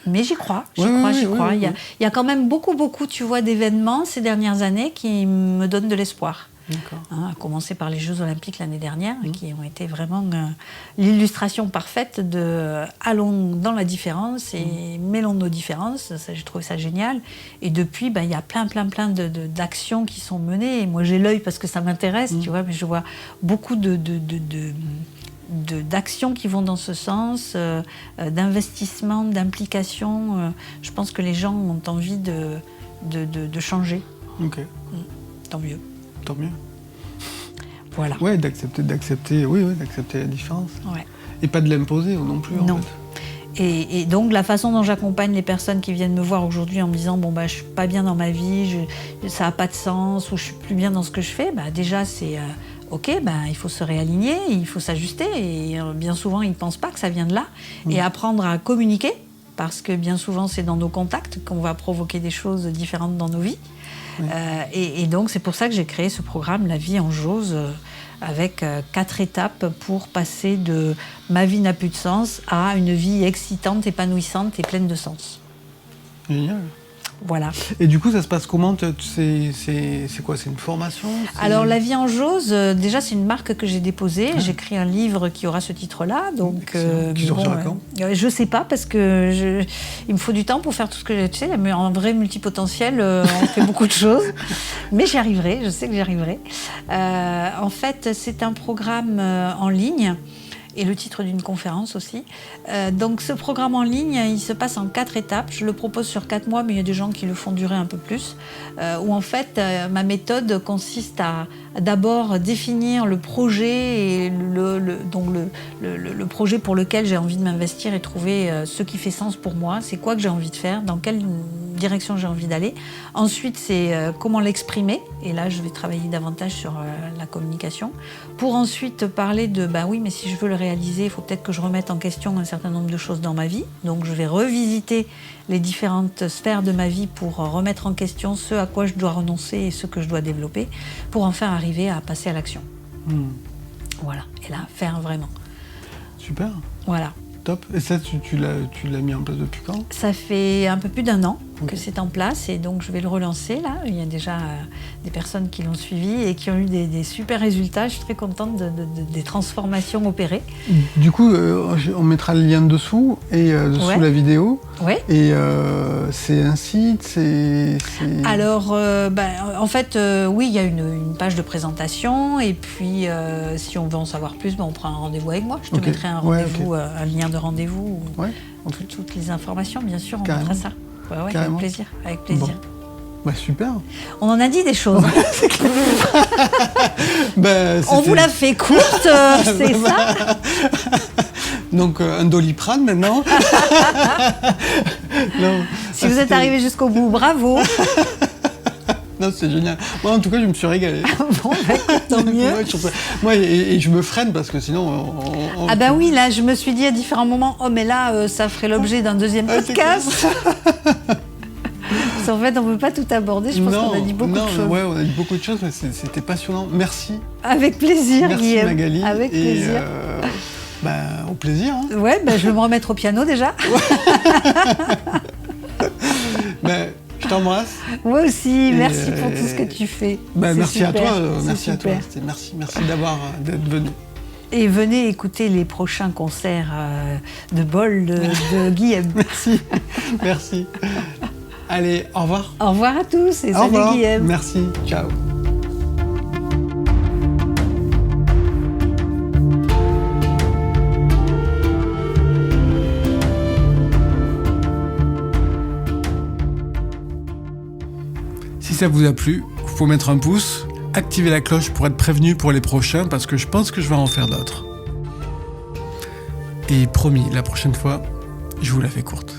[SPEAKER 1] mais j'y crois. Il y a quand même beaucoup, tu vois, d'événements ces dernières années qui me donnent de l'espoir. à commencer par les Jeux Olympiques l'année dernière, qui ont été vraiment l'illustration parfaite de allons dans la différence et mêlons nos différences. Ça, j'ai trouvé ça génial. Et depuis, il y a plein d'actions qui sont menées. Et moi, j'ai l'œil parce que ça m'intéresse, tu vois, mais je vois beaucoup d'actions qui vont dans ce sens, d'investissement, d'implication. Je pense que les gens ont envie de changer.
[SPEAKER 2] Ok.
[SPEAKER 1] Tant mieux.
[SPEAKER 2] Tant mieux.
[SPEAKER 1] Voilà.
[SPEAKER 2] Ouais, d'accepter la différence.
[SPEAKER 1] Ouais.
[SPEAKER 2] Et pas de l'imposer non plus.
[SPEAKER 1] Non.
[SPEAKER 2] En fait.
[SPEAKER 1] Et donc la façon dont j'accompagne les personnes qui viennent me voir aujourd'hui en me disant je suis pas bien dans ma vie, ça n'a pas de sens, ou je suis plus bien dans ce que je fais, déjà c'est ok, il faut se réaligner, il faut s'ajuster, et bien souvent ils ne pensent pas que ça vient de là, et apprendre à communiquer, parce que bien souvent c'est dans nos contacts qu'on va provoquer des choses différentes dans nos vies. Et donc c'est pour ça que j'ai créé ce programme La vie en jauge, avec 4 étapes pour passer de ma vie n'a plus de sens à une vie excitante, épanouissante et pleine de sens.
[SPEAKER 2] Génial.
[SPEAKER 1] Voilà.
[SPEAKER 2] Et du coup, ça se passe comment? C'est quoi? C'est une formation?
[SPEAKER 1] Alors, La vie en jauge, déjà, c'est une marque que j'ai déposée. J'ai écrit un livre qui aura ce titre-là. Donc,
[SPEAKER 2] qui sortira quand?
[SPEAKER 1] Je sais pas, parce que il me faut du temps pour faire tout ce que tu sais. Un vrai multipotentiel, on fait beaucoup de choses. Mais j'y arriverai, je sais que j'y arriverai. En fait, c'est un programme en ligne. Et le titre d'une conférence aussi. Donc ce programme en ligne, il se passe en 4 étapes. Je le propose sur 4 mois, mais il y a des gens qui le font durer un peu plus. Où en fait, ma méthode consiste à d'abord définir le projet, et le projet pour lequel j'ai envie de m'investir et trouver ce qui fait sens pour moi. C'est quoi que j'ai envie de faire, dans quelle direction j'ai envie d'aller. Ensuite, c'est comment l'exprimer. Et là, je vais travailler davantage sur la communication. Pour ensuite parler de, oui, mais si je veux le réaliser, il faut peut-être que je remette en question un certain nombre de choses dans ma vie. Donc, je vais revisiter les différentes sphères de ma vie pour remettre en question ce à quoi je dois renoncer et ce que je dois développer, pour en faire arriver à passer à l'action. Voilà. Et là, faire vraiment.
[SPEAKER 2] Super.
[SPEAKER 1] Voilà.
[SPEAKER 2] Top. Et ça, tu l'as mis en place depuis quand? Ça
[SPEAKER 1] fait un peu plus d'1 an que c'est en place, et donc je vais le relancer là. Il y a déjà des personnes qui l'ont suivi et qui ont eu des super résultats. Je suis très contente des transformations opérées.
[SPEAKER 2] Du coup, on mettra le lien dessous et dessous la vidéo.
[SPEAKER 1] Ouais.
[SPEAKER 2] Et c'est un site,
[SPEAKER 1] Alors, en fait, oui, il y a une page de présentation, et puis si on veut en savoir plus, on prend un rendez-vous avec moi. Je te mettrai un rendez-vous, un lien de rendez-vous, toutes les informations, bien sûr, on mettra ça. Ouais, avec plaisir.
[SPEAKER 2] Bon. Super.
[SPEAKER 1] On en a dit des choses. On vous l'a fait courte, c'est ça.
[SPEAKER 2] Donc un Doliprane maintenant.
[SPEAKER 1] Non, si vous êtes arrivé jusqu'au bout, bravo.
[SPEAKER 2] Non, c'est génial. Moi, en tout cas, je me suis régalé.
[SPEAKER 1] Bon, tant mieux.
[SPEAKER 2] Moi, et je me freine parce que sinon...
[SPEAKER 1] oui, là, je me suis dit à différents moments, mais là, ça ferait l'objet d'un deuxième podcast. En fait, on ne peut pas tout aborder. Je pense qu'on a dit beaucoup de choses.
[SPEAKER 2] Ouais, on a dit beaucoup de choses, mais c'était passionnant. Merci.
[SPEAKER 1] Avec plaisir,
[SPEAKER 2] merci,
[SPEAKER 1] Guillaume.
[SPEAKER 2] Magali.
[SPEAKER 1] Avec plaisir.
[SPEAKER 2] Au plaisir. Hein.
[SPEAKER 1] Ouais, je vais me remettre au piano déjà.
[SPEAKER 2] Je t'embrasse.
[SPEAKER 1] Moi aussi, merci pour tout ce que tu fais.
[SPEAKER 2] Merci
[SPEAKER 1] super.
[SPEAKER 2] À toi, merci
[SPEAKER 1] super.
[SPEAKER 2] À toi. Merci d'être venu.
[SPEAKER 1] Et venez écouter les prochains concerts de bol de Guillaume.
[SPEAKER 2] Merci. Allez, au revoir.
[SPEAKER 1] Au revoir à tous et salut Guillaume.
[SPEAKER 2] Merci, ciao. Si ça vous a plu, il faut mettre un pouce, activer la cloche pour être prévenu pour les prochains, parce que je pense que je vais en faire d'autres. Et promis, la prochaine fois, je vous la fais courte.